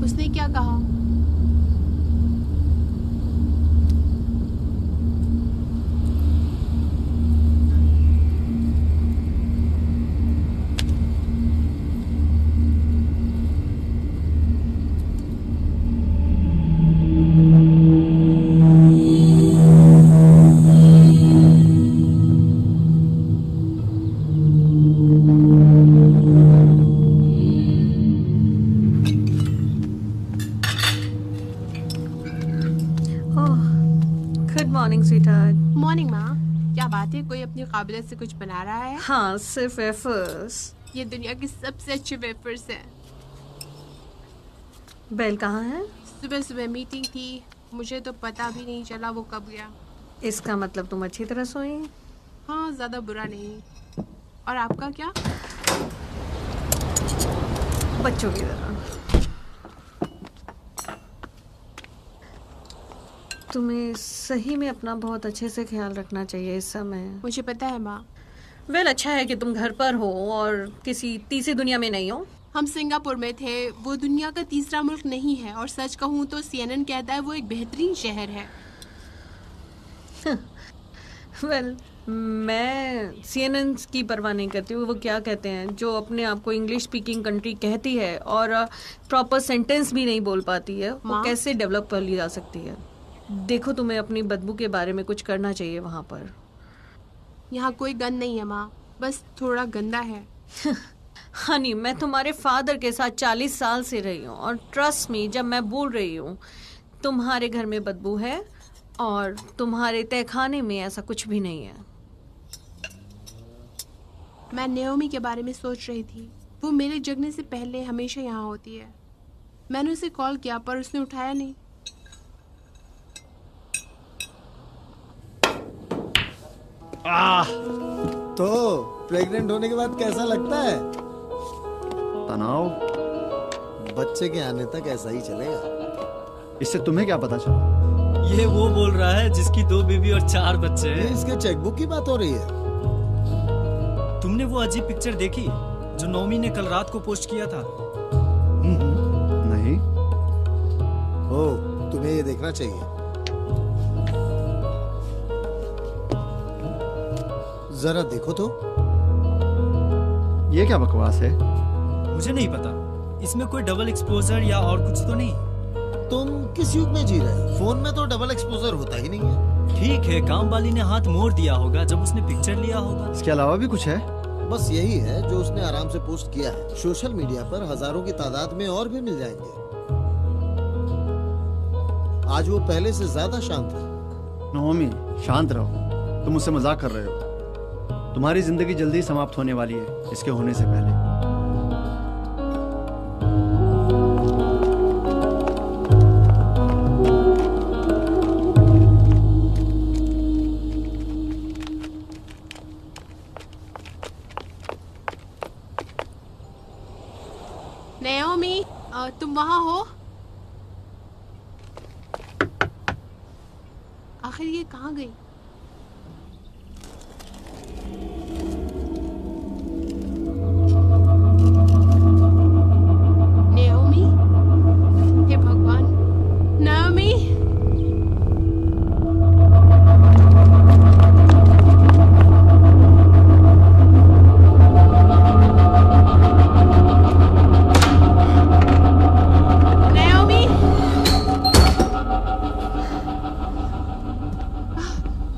उसने क्या कहा? Morning sweetheart. मॉर्निंग माँ। क्या बात है, कोई अपनी काबिलियत से कुछ बना रहा है? हाँ, सिर्फ वेफर्स। ये दुनिया की सबसे अच्छे वेफर्स हैं। बेल कहाँ है? सुबह सुबह मीटिंग थी, मुझे तो पता भी नहीं चला वो कब गया। इसका मतलब तुम अच्छी तरह सोई? हाँ, ज़्यादा बुरा नहीं। और आपका क्या? बच्चों की तरह। तुम्हें सही में अपना बहुत अच्छे से ख्याल रखना चाहिए इस समय। मुझे पता है माँ। वेल, अच्छा है कि तुम घर पर हो और किसी तीसरी दुनिया में नहीं हो। हम सिंगापुर में थे, वो दुनिया का तीसरा मुल्क नहीं है, और सच कहूँ तो CNN कहता है वो एक बेहतरीन शहर है। वेल, मैं CNN की परवाह नहीं करती हूँ। वो क्या कहते हैं, जो अपने आप को इंग्लिश स्पीकिंग कंट्री कहती है और प्रॉपर सेंटेंस भी नहीं बोल पाती है, वो माँ? कैसे डेवलप कर ली जा सकती है। देखो, तुम्हें अपनी बदबू के बारे में कुछ करना चाहिए वहाँ पर। यहाँ कोई गंद नहीं है माँ, बस थोड़ा गंदा है। हनी, मैं तुम्हारे फादर के साथ 40 साल से रही हूँ और ट्रस्ट मी, जब मैं बोल रही हूँ तुम्हारे घर में बदबू है और तुम्हारे तहखाने में ऐसा कुछ भी नहीं है। मैं नेओमी के बारे में सोच रही थी। वो मेरे जगने से पहले हमेशा यहाँ होती है। मैंने उसे कॉल किया पर उसने उठाया नहीं। तो प्रेग्नेंट होने के बाद कैसा लगता है? तनाव। बच्चे के आने तक ऐसा ही चलेगा। इससे तुम्हें क्या पता चला? ये वो बोल रहा है जिसकी 2 बीवी और 4 बच्चे ये हैं। इसके चेकबुक की बात हो रही है। तुमने वो अजीब पिक्चर देखी जो नौमी ने कल रात को पोस्ट किया था? नहीं। ओ, तुम्हें ये देखना चाहिए। जरा देखो तो। ये क्या बकवास है? मुझे नहीं पता, इसमें कोई डबल एक्सपोजर या और कुछ तो नहीं? तुम किस युग में जी रहे हो? फोन में तो डबल एक्सपोजर होता ही नहीं है। ठीक है, काम वाली ने हाथ मोड़ दिया होगा जब उसने पिक्चर लिया होगा। इसके अलावा भी कुछ है? बस यही है जो उसने आराम से पोस्ट किया है। सोशल मीडिया पर हजारों की तादाद में और भी मिल जाएंगे। आज वो पहले से ज्यादा शांत है। नहोमी, शांत रहो। तुम मुझसे मजाक कर रहे हो। तुम्हारी जिंदगी जल्दी समाप्त होने वाली है, इसके होने से पहले। नेओमी, तुम वहाँ हो? आखिर ये कहाँ गई? नेओमी, हे भगवान, नेओमी। नेओमी,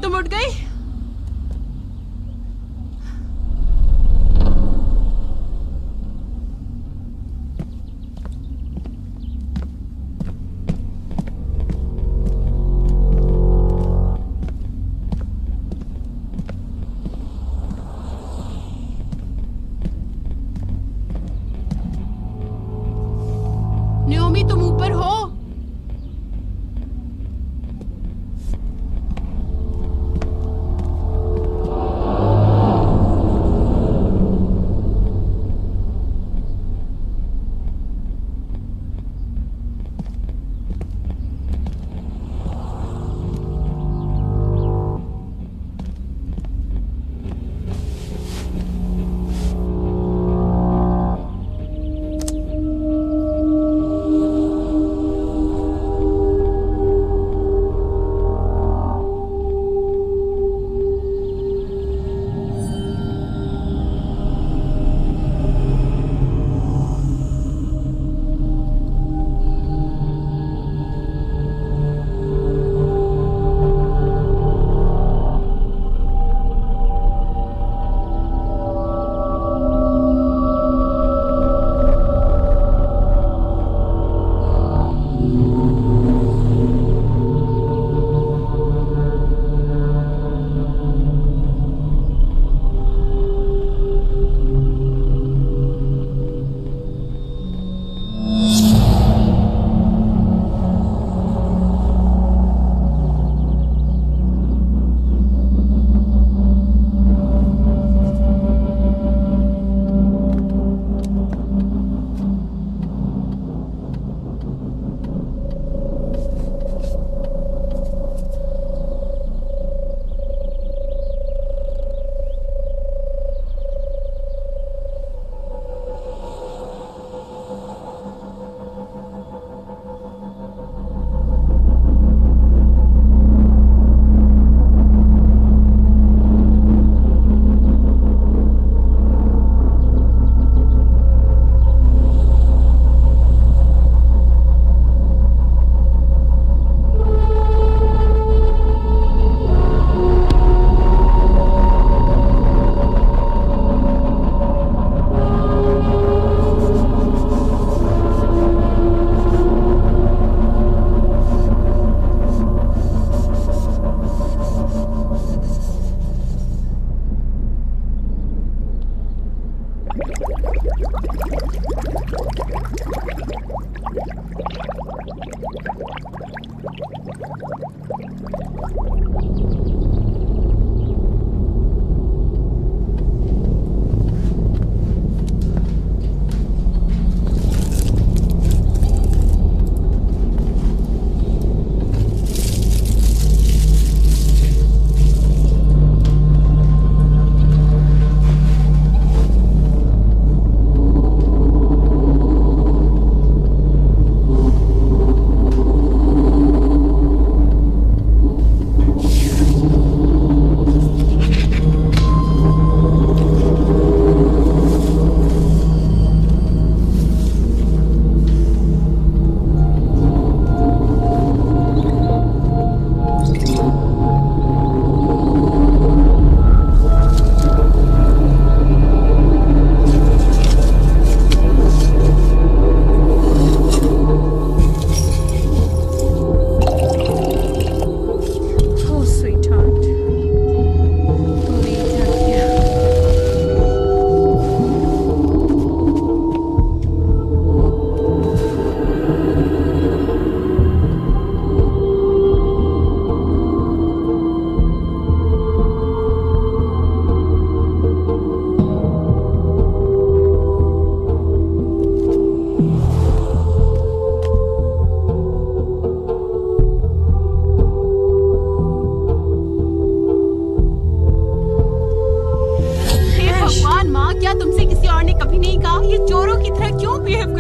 तुम उठ गई? नेओमी, तुम ऊपर हो?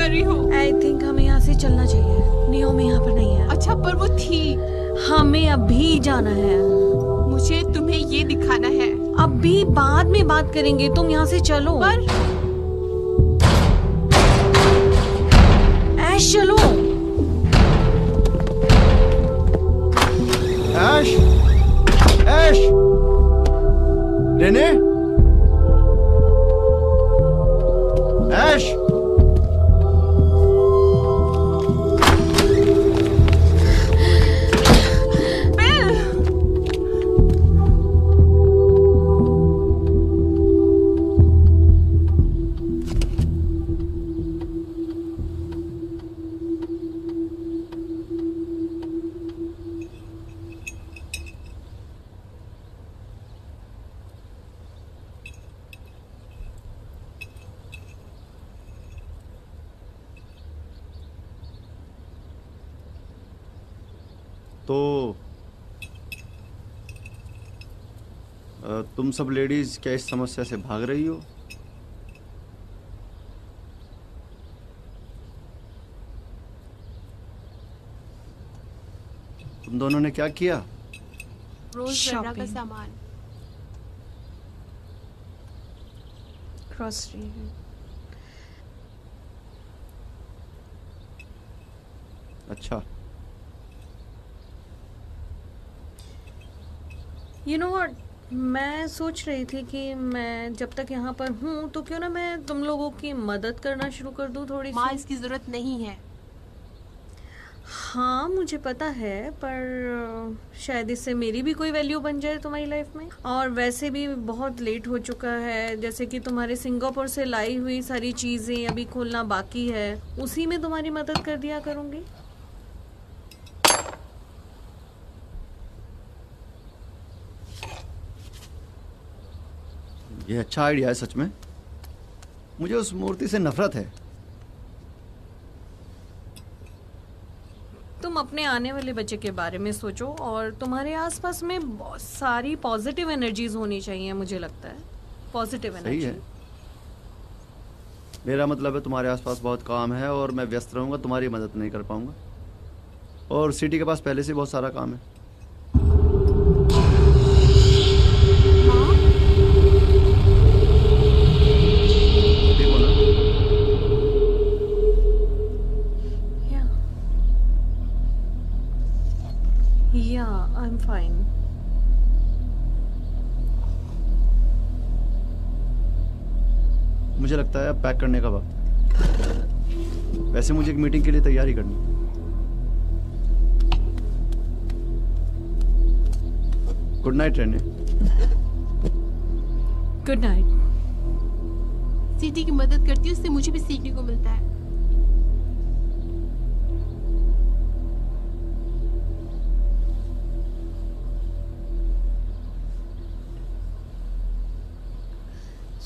कर रही हो? आई थिंक हमें यहाँ से चलना चाहिए। नियोमी यहाँ पर नहीं है। अच्छा, पर वो थी। हमें अभी जाना है। मुझे तुम्हें ये दिखाना है। अभी बाद में बात करेंगे, तुम यहाँ से चलो। पर ऐश चलो। ऐश, ऐश, रेने, ऐश, तो तुम सब लेडीज क्या इस समस्या से भाग रही हो? तुम दोनों ने क्या किया? रोजमर्रा का सामान। ग्रॉसरी। अच्छा, यू नो व्हाट, मैं सोच रही थी कि मैं जब तक यहाँ पर हूँ तो क्यों ना मैं तुम लोगों की मदद करना शुरू कर दूँ थोड़ी माँ, सी। इसकी जरूरत नहीं है। हाँ मुझे पता है, पर शायद इससे मेरी भी कोई वैल्यू बन जाए तुम्हारी लाइफ में। और वैसे भी बहुत लेट हो चुका है, जैसे कि तुम्हारे सिंगापुर से लाई हुई सारी चीज़ें अभी खोलना बाकी है, उसी में तुम्हारी मदद कर दिया करूँगी। ये अच्छा आइडिया है सच में। मुझे उस मूर्ति से नफरत है। तुम अपने आने वाले बच्चे के बारे में सोचो, और तुम्हारे आसपास में बहुत सारी पॉजिटिव एनर्जीज होनी चाहिए। मुझे लगता है पॉजिटिव सही एनर्जी। है। मेरा मतलब है तुम्हारे आसपास बहुत काम है और मैं व्यस्त रहूंगा, तुम्हारी मदद नहीं कर पाऊंगा। और सिटी के पास पहले से बहुत सारा काम है। देखो ना, Yeah, I'm fine. मुझे लगता है अब पैक करने का वक्त है। वैसे मुझे एक मीटिंग के लिए तैयारी करनी है। Good night Rene. Good night. City की मदद करती है, उससे मुझे भी सीखने को मिलता है।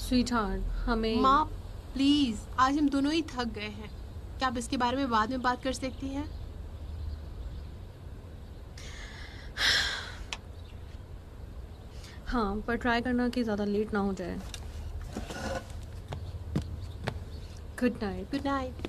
स्वीटहार्ट, हमें माँ प्लीज, आज हम दोनों ही थक गए हैं। क्या आप इसके बारे में बाद में बात कर सकती हैं? हाँ, पर ट्राई करना कि ज़्यादा लेट ना हो जाए। Good night. Good night.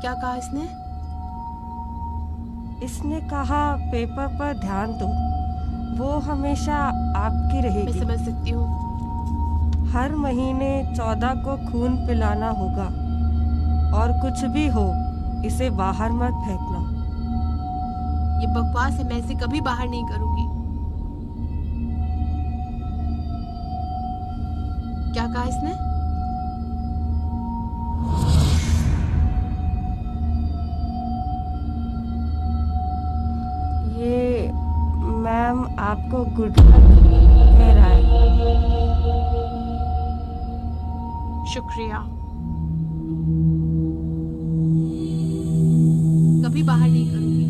क्या कहा इसने? इसने कहा पेपर पर ध्यान दो, वो हमेशा आपकी मैं रहेगी। समझ सकती हूँ। हर महीने 14 को खून पिलाना होगा, और कुछ भी हो इसे बाहर मत फेंकना। ये बकवास है, मैं इसे कभी बाहर नहीं करूंगी। क्या कहा इसने? ये मैम आपको गुड लक कह रहा है। शुक्रिया। कभी बाहर नहीं करूंगी।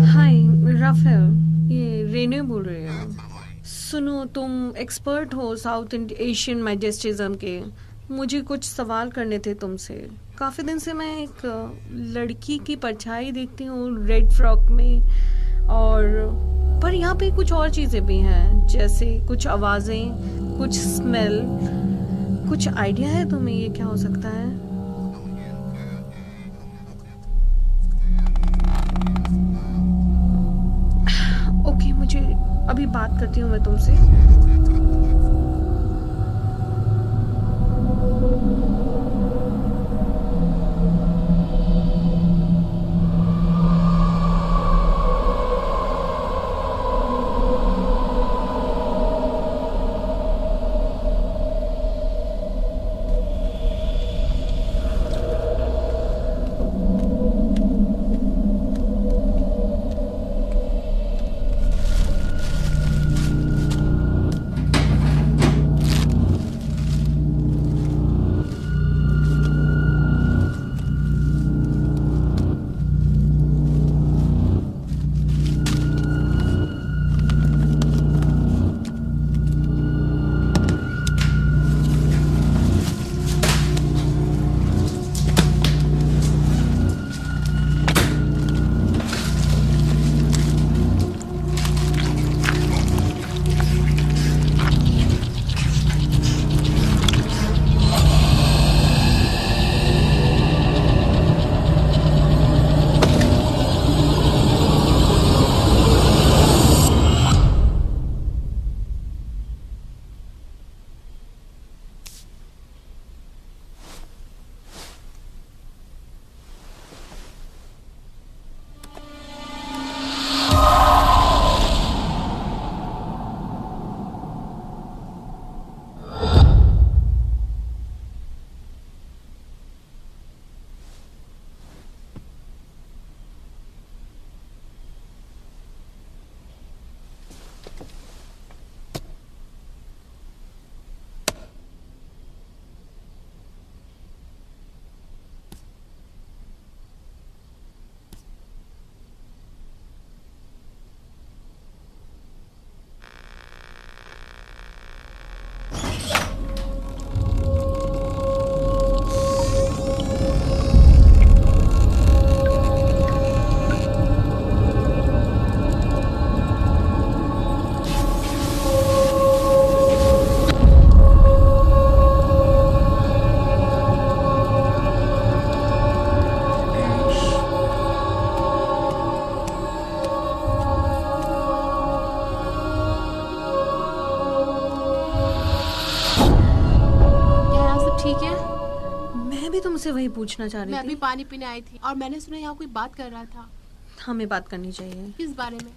हाय राफेल, ये रेने बोल रही हो। सुनो, तुम एक्सपर्ट हो साउथ एशियन मैजेस्टिज्म के। मुझे कुछ सवाल करने थे तुमसे। काफ़ी दिन से मैं एक लड़की की परछाई देखती हूँ रेड फ्रॉक में, और पर यहाँ पे कुछ और चीज़ें भी हैं, जैसे कुछ आवाज़ें, कुछ स्मेल। कुछ आइडिया है तुम्हें ये क्या हो सकता है? ओके, मुझे अभी बात करती हूँ मैं तुमसे। तुमसे वही पूछना चाह रही मैं थी। अभी पानी पीने आई थी और मैंने सुना यहाँ कोई बात कर रहा था। हमें बात करनी चाहिए। किस बारे में?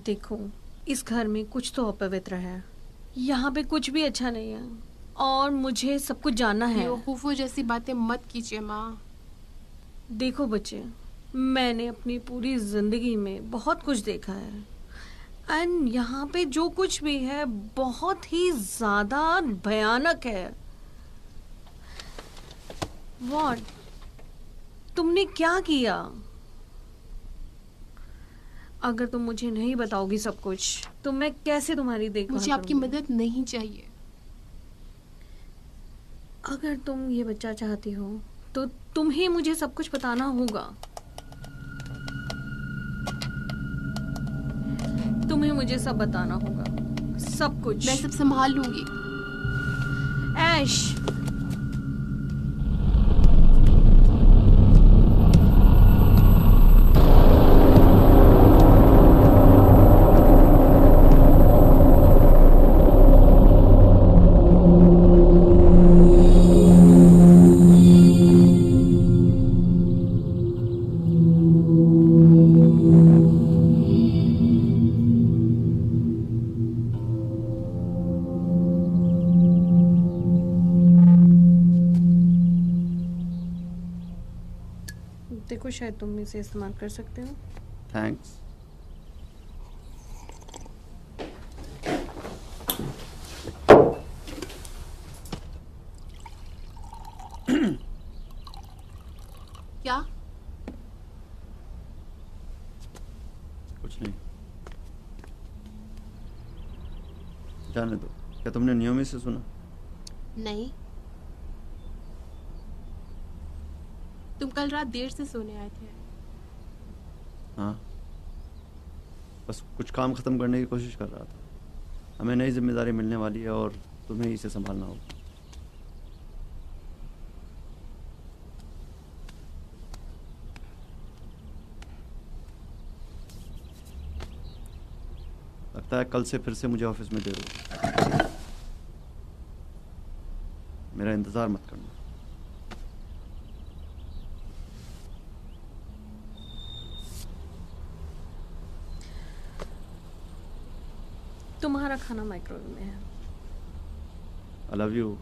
देखो, इस घर में कुछ तो अपवित्र है। यहाँ पे कुछ भी अच्छा नहीं है और मुझे सब कुछ जानना है। बेवकूफों जैसी बातें मत कीजिए माँ। देखो बच्चे, मैंने अपनी पूरी जिंदगी में बहुत कुछ देखा है एंड यहाँ पे जो कुछ भी है बहुत ही ज्यादा भयानक है। व्हाट? तुमने क्या किया? अगर तुम मुझे नहीं बताओगी सब कुछ तो मैं कैसे तुम्हारी देखभाल मुझे आपकी करूंगी? मदद नहीं चाहिए। अगर तुम ये बच्चा चाहती हो तो तुम्हें मुझे सब कुछ बताना होगा। तुम्हें मुझे सब बताना होगा, सब कुछ। मैं सब संभाल लूंगी। ऐश, को शायद तुम इसे इस्तेमाल कर सकते हो। थैंक्स। क्या? कुछ नहीं, जाने दो। क्या तुमने नियमित से सुना? नहीं। तुम कल रात देर से सोने आए थे। हाँ, बस कुछ काम ख़त्म करने की कोशिश कर रहा था। हमें नई जिम्मेदारी मिलने वाली है और तुम्हें ही इसे संभालना होगा। लगता है कल से फिर से मुझे ऑफिस में देर होगी। मेरा इंतज़ार मत करना। तुम्हारा खाना माइक्रोवेव में है। आई लव यू।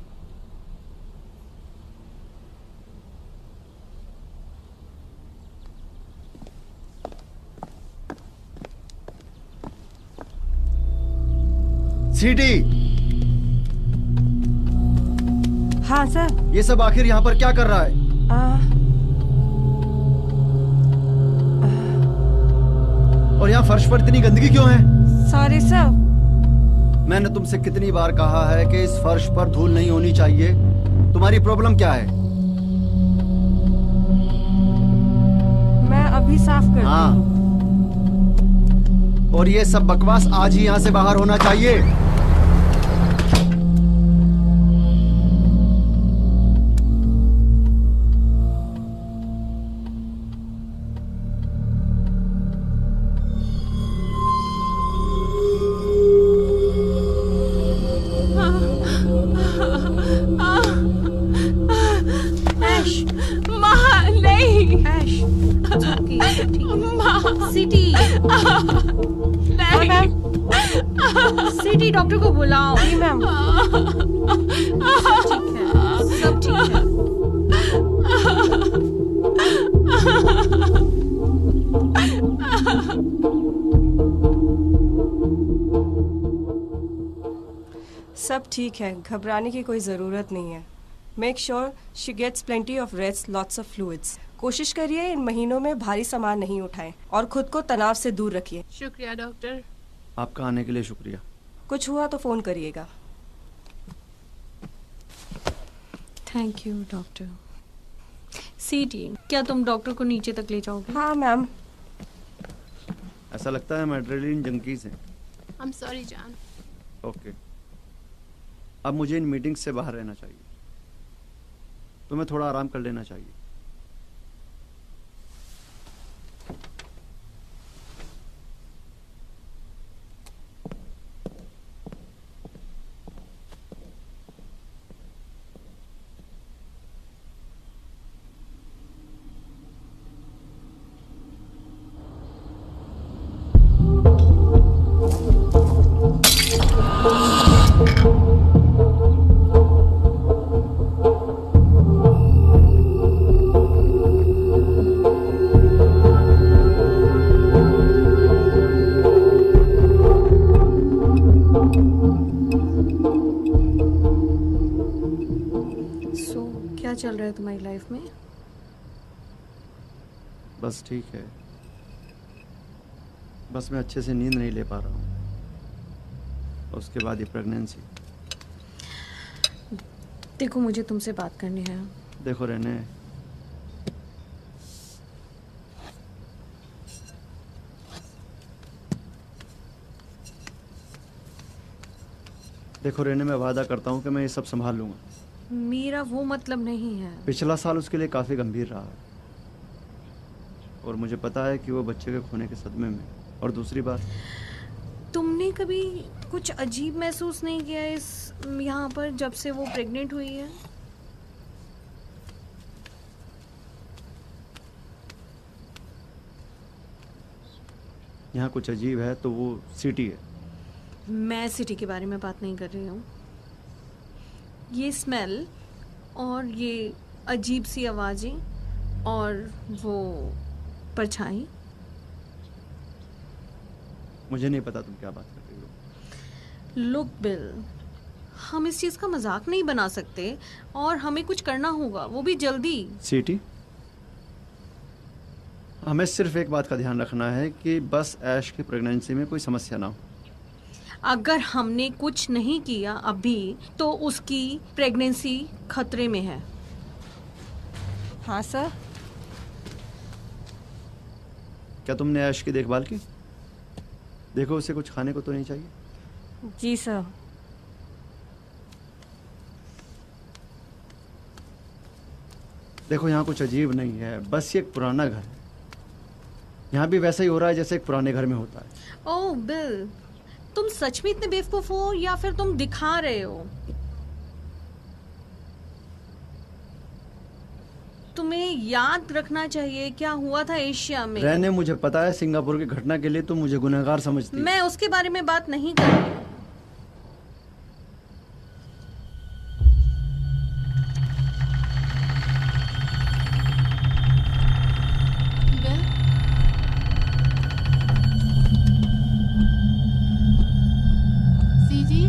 सीटी, हाँ सर। ये सब आखिर यहाँ पर क्या कर रहा है? और यहाँ फर्श पर इतनी गंदगी क्यों है? Sorry sir. मैंने तुमसे कितनी बार कहा है कि इस फर्श पर धूल नहीं होनी चाहिए। तुम्हारी प्रॉब्लम क्या है? मैं अभी साफ करती हाँ, हूँ। और ये सब बकवास आज ही यहाँ से बाहर होना चाहिए। ऐश, माँ नहीं। ऐश, ठीक है। माँ सिटी, नहीं। सिटी, डॉक्टर को बुलाओ। जी मैम। ठीक है, सब ठीक है। सब ठीक है, घबराने की कोई ज़रूरत नहीं है। Make sure she gets plenty of rest, lots of fluids. कोशिश करिए इन महीनों में भारी सामान नहीं उठाएं और खुद को तनाव से दूर रखिए। शुक्रिया डॉक्टर। आपका आने के लिए शुक्रिया। कुछ हुआ तो फ़ोन करिएगा। Thank you doctor. सिटी, क्या तुम डॉक्टर को नीचे तक ले जाओगे? हाँ मैम। ऐसा लगता है हम एड्रेनलिन जंकीज हैं। आई एम सॉरी जान। ओके, अब मुझे इन मीटिंग्स से बाहर रहना चाहिए। तुम्हें थोड़ा आराम कर लेना चाहिए। क्या चल रहा है तुम्हारी लाइफ में? बस ठीक है, बस मैं अच्छे से नींद नहीं ले पा रहा हूँ। उसके बाद ये प्रेगनेंसी। देखो, मुझे तुमसे बात करनी है। देखो रहने, मैं वादा करता हूँ कि मैं ये सब संभाल लूंगा। मेरा वो मतलब नहीं है। पिछला साल उसके लिए काफ़ी गंभीर रहा है और मुझे पता है कि वो बच्चे के खोने के सदमे में। और दूसरी बात, तुमने कभी कुछ अजीब महसूस नहीं किया इस यहाँ पर जब से वो प्रेग्नेंट हुई है? यहाँ कुछ अजीब है तो वो सिटी है। मैं सिटी के बारे में बात नहीं कर रही हूँ। ये स्मेल और ये अजीब सी आवाज़ें और वो परछाई? मुझे नहीं पता तुम क्या बात कर रही हो। लुक बिल, हम इस चीज़ का मजाक नहीं बना सकते और हमें कुछ करना होगा, वो भी जल्दी। सीटी, हमें सिर्फ एक बात का ध्यान रखना है कि बस ऐश की प्रेगनेंसी में कोई समस्या ना हो। अगर हमने कुछ नहीं किया अभी तो उसकी प्रेगनेंसी खतरे में है। हाँ सर। क्या तुमने ऐश की देखभाल की? देखो उसे कुछ खाने को तो नहीं चाहिए? जी सर। देखो यहाँ कुछ अजीब नहीं है, बस ये एक पुराना घर है। यहाँ भी वैसा ही हो रहा है जैसे एक पुराने घर में होता है। ओह बिल, तुम सच में इतने बेवकूफ हो या फिर तुम दिखा रहे हो? तुम्हें याद रखना चाहिए क्या हुआ था एशिया में। रहने मुझे पता है, सिंगापुर की घटना के लिए तुम मुझे गुनहगार समझती हो। मैं उसके बारे में बात नहीं कर रही। सीजी,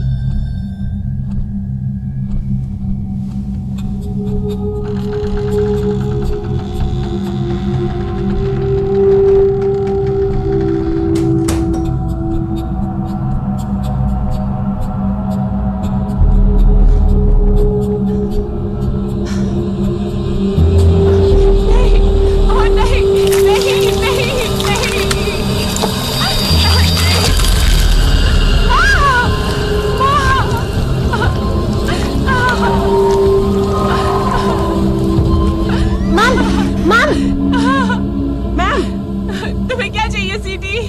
तुम्हें क्या चाहिए सीटी?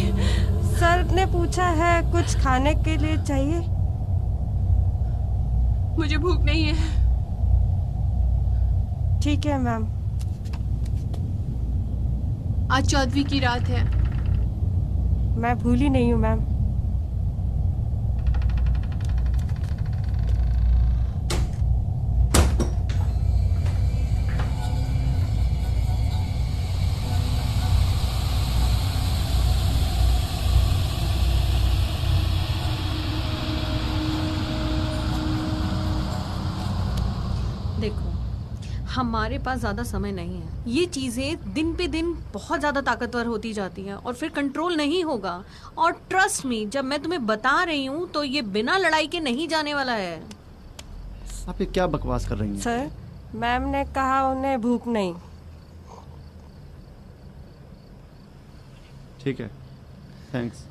सर ने पूछा है कुछ खाने के लिए चाहिए। मुझे भूख नहीं है। ठीक है मैम। आज 14वीं की रात है। मैं भूली नहीं हूँ मैम। देखो, हमारे पास ज़्यादा समय नहीं है। ये चीज़ें दिन पे दिन बहुत ज़्यादा ताकतवर होती जाती हैं और फिर कंट्रोल नहीं होगा। और ट्रस्ट मी, जब मैं तुम्हें बता रही हूँ तो ये बिना लड़ाई के नहीं जाने वाला है। आप ये क्या बकवास कर रही हैं? सर, मैम ने कहा उन्हें भूख नहीं। ठीक है, थैंक्स।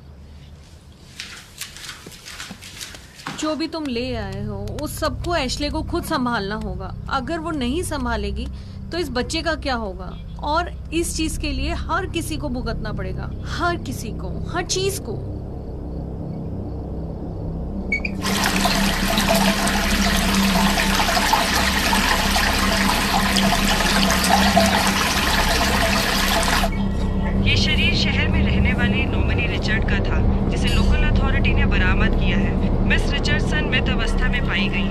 जो भी तुम ले आए हो उस सबको एशले को खुद संभालना होगा। अगर वो नहीं संभालेगी तो इस बच्चे का क्या होगा? और इस चीज के लिए हर किसी को भुगतना पड़ेगा, हर किसी को, हर चीज को। ये शरीर शहर में रहने वाले नॉमिनी रिचर्ड का था, जिसे लोकल अथॉरिटी ने बरामद किया है। मिस रिचर्डसन मृत अवस्था में पाई गई।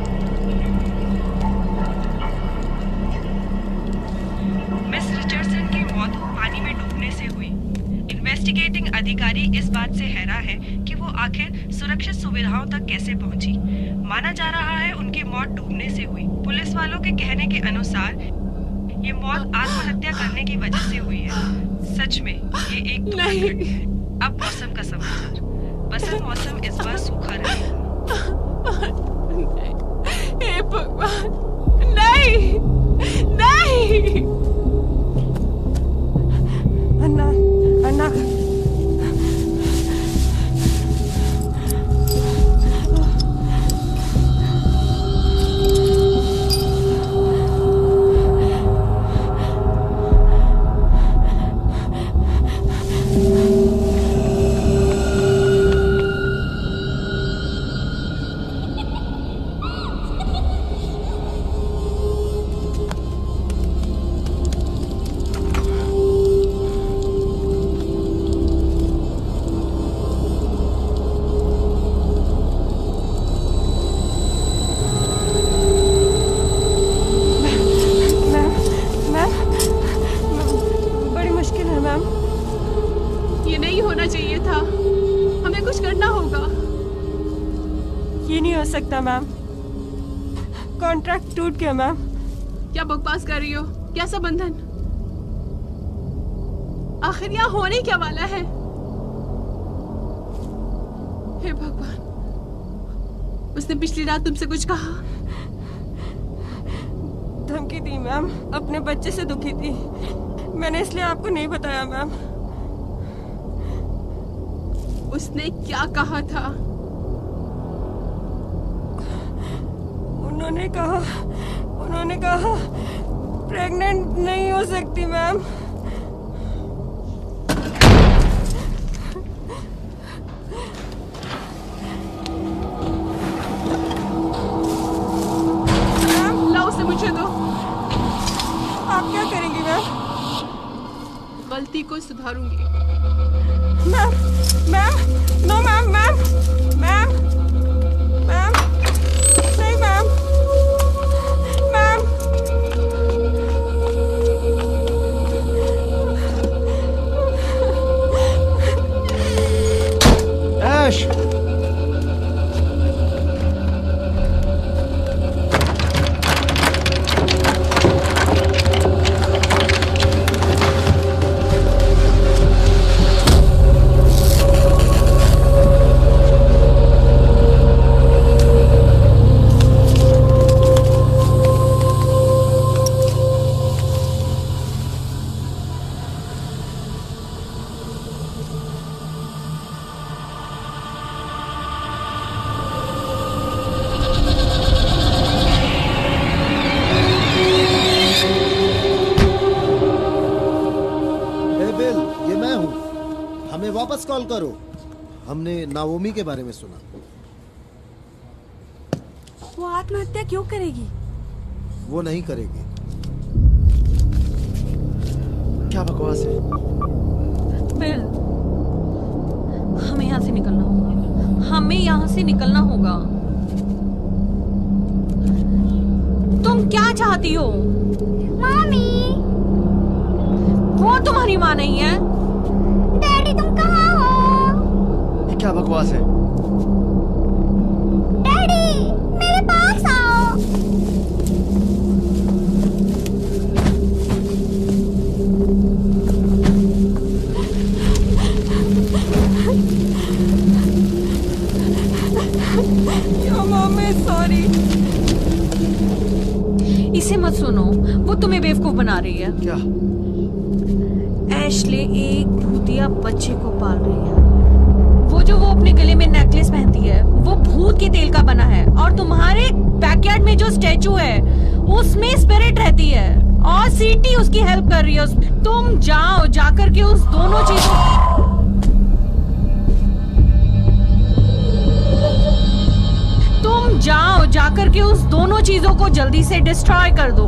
मिस रिचर्डसन की मौत पानी में डूबने से हुई। इन्वेस्टिगेटिंग अधिकारी इस बात से हैरान है कि वो आखिर सुरक्षित सुविधाओं तक कैसे पहुंची। माना जा रहा है उनकी मौत डूबने से हुई। पुलिस वालों के कहने के अनुसार ये मौत आत्महत्या करने की वजह से हुई है। सच में ये एक दुखद घटना है। अब मौसम का समाचार। बसंत मौसम इस बार सूखा रहेगा। हे भगवान, नहीं नहीं। अन्ना, अन्ना, हमें कुछ करना होगा। ये नहीं हो सकता मैम, कॉन्ट्रैक्ट टूट गया मैम। क्या बकवास कर रही हो? क्या संबंधन? आखिर यहाँ होने क्या वाला है? हे भगवान, उसने पिछली रात तुमसे कुछ कहा? धमकी दी मैम, अपने बच्चे से दुखी थी, मैंने इसलिए आपको नहीं बताया मैम। उसने क्या कहा था? उन्होंने कहा प्रेग्नेंट नहीं हो सकती मैम। लाओ उसे मुझे दो। आप क्या करेंगी मैम? गलती को सुधारूंगी। मैम, नो मैम, मैम, नहीं मैम, ऐश, वापस कॉल करो। हमने नाओमी के बारे में सुना। वो आत्महत्या क्यों करेगी? वो नहीं करेगी। क्या बकवास है? बिल, हमें यहाँ से निकलना होगा, हमें यहाँ से निकलना होगा। तुम क्या चाहती हो? मामी, वो तुम्हारी माँ नहीं है। डैडी तुम कहाँ हो? ये क्या बकवास है? डैडी मेरे पास आओ। Your mom is sorry. इसे मत सुनो, वो तुम्हें बेवकूफ बना रही है। क्या? एशले एक भूतिया बच्चे को पाल रही है। वो अपने गले में नेकलेस पहनती है, वो भूत के तेल का बना है। और तुम्हारे बैकयार्ड में जो स्टैचू है उसमें स्पिरिट रहती है और सीटी उसकी हेल्प कर रही है। तुम जाओ, जाकर के उस दोनों चीजों को जल्दी से डिस्ट्रॉय कर दो।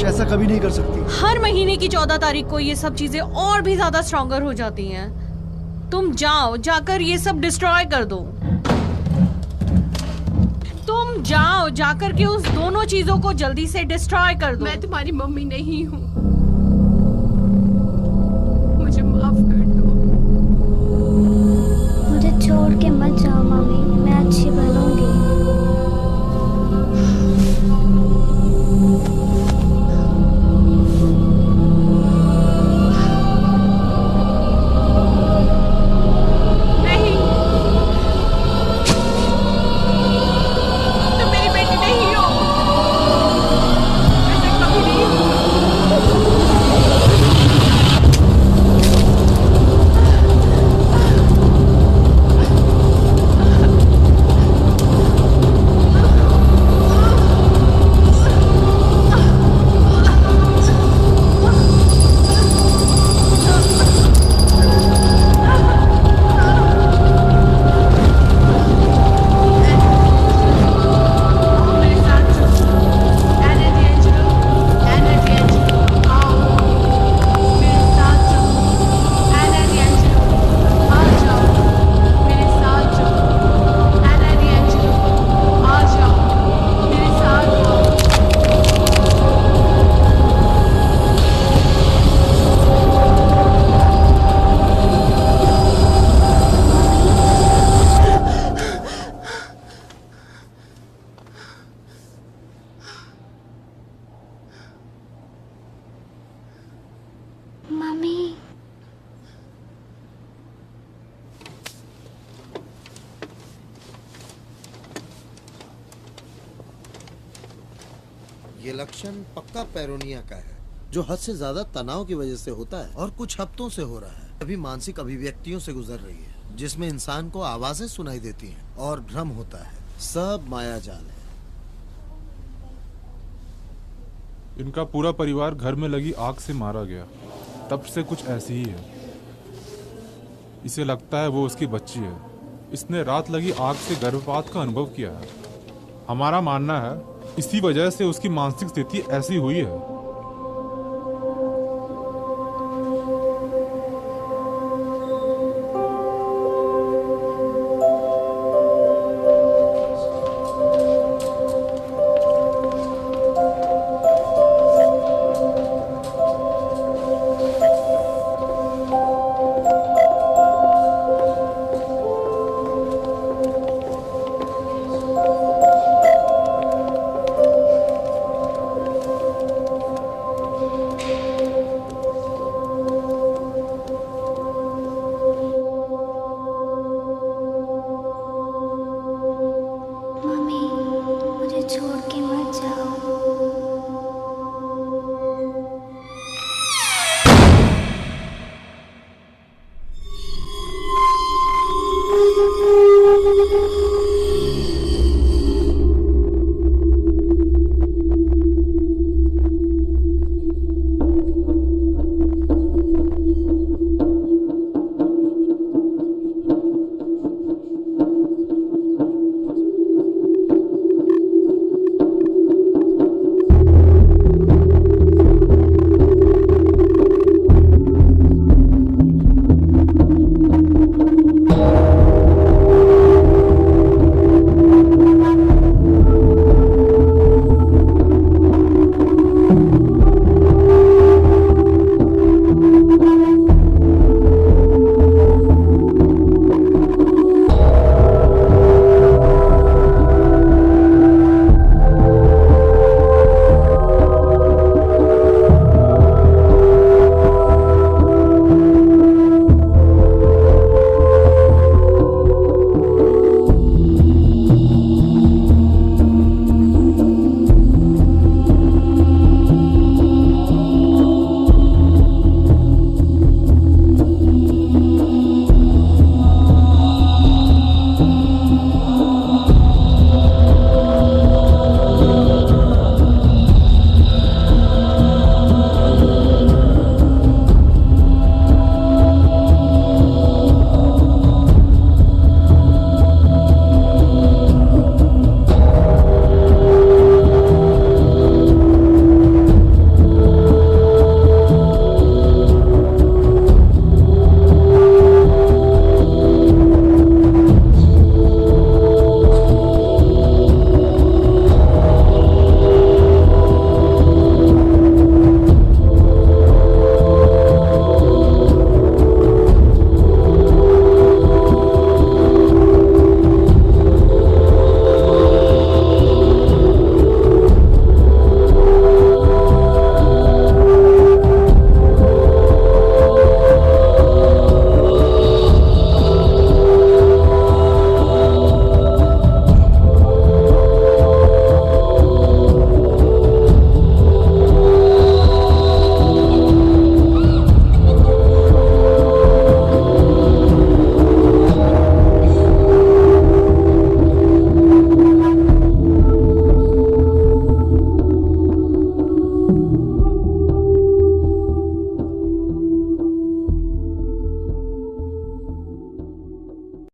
ऐसा कभी नहीं कर सकती। हर महीने की 14 तारीख को ये सब चीजें और भी ज्यादा स्ट्रॉन्गर हो जाती हैं। तुम जाओ, जाकर ये सब डिस्ट्रॉय कर दो। तुम जाओ, जाकर के उस दोनों चीजों को जल्दी से डिस्ट्रॉय कर दो। मैं तुम्हारी मम्मी नहीं हूँ, मुझे माफ कर दो। मुझे छोड़ के मत जाओ मम्मी, मैं अच्छी बनूंगी। मम्मी। ये लक्षण पक्का पैरोनिया का है, जो हद से ज्यादा तनाव की वजह से होता है और कुछ हफ्तों से हो रहा है। अभी मानसिक अभिव्यक्तियों से गुजर रही है, जिसमें इंसान को आवाजें सुनाई देती हैं और भ्रम होता है। सब माया जाल है। इनका पूरा परिवार घर में लगी आग से मारा गया, तब से कुछ ऐसी ही है। इसे लगता है वो उसकी बच्ची है। इसने रात लगी आग से गर्भपात का अनुभव किया है। हमारा मानना है इसी वजह से उसकी मानसिक स्थिति ऐसी हुई है।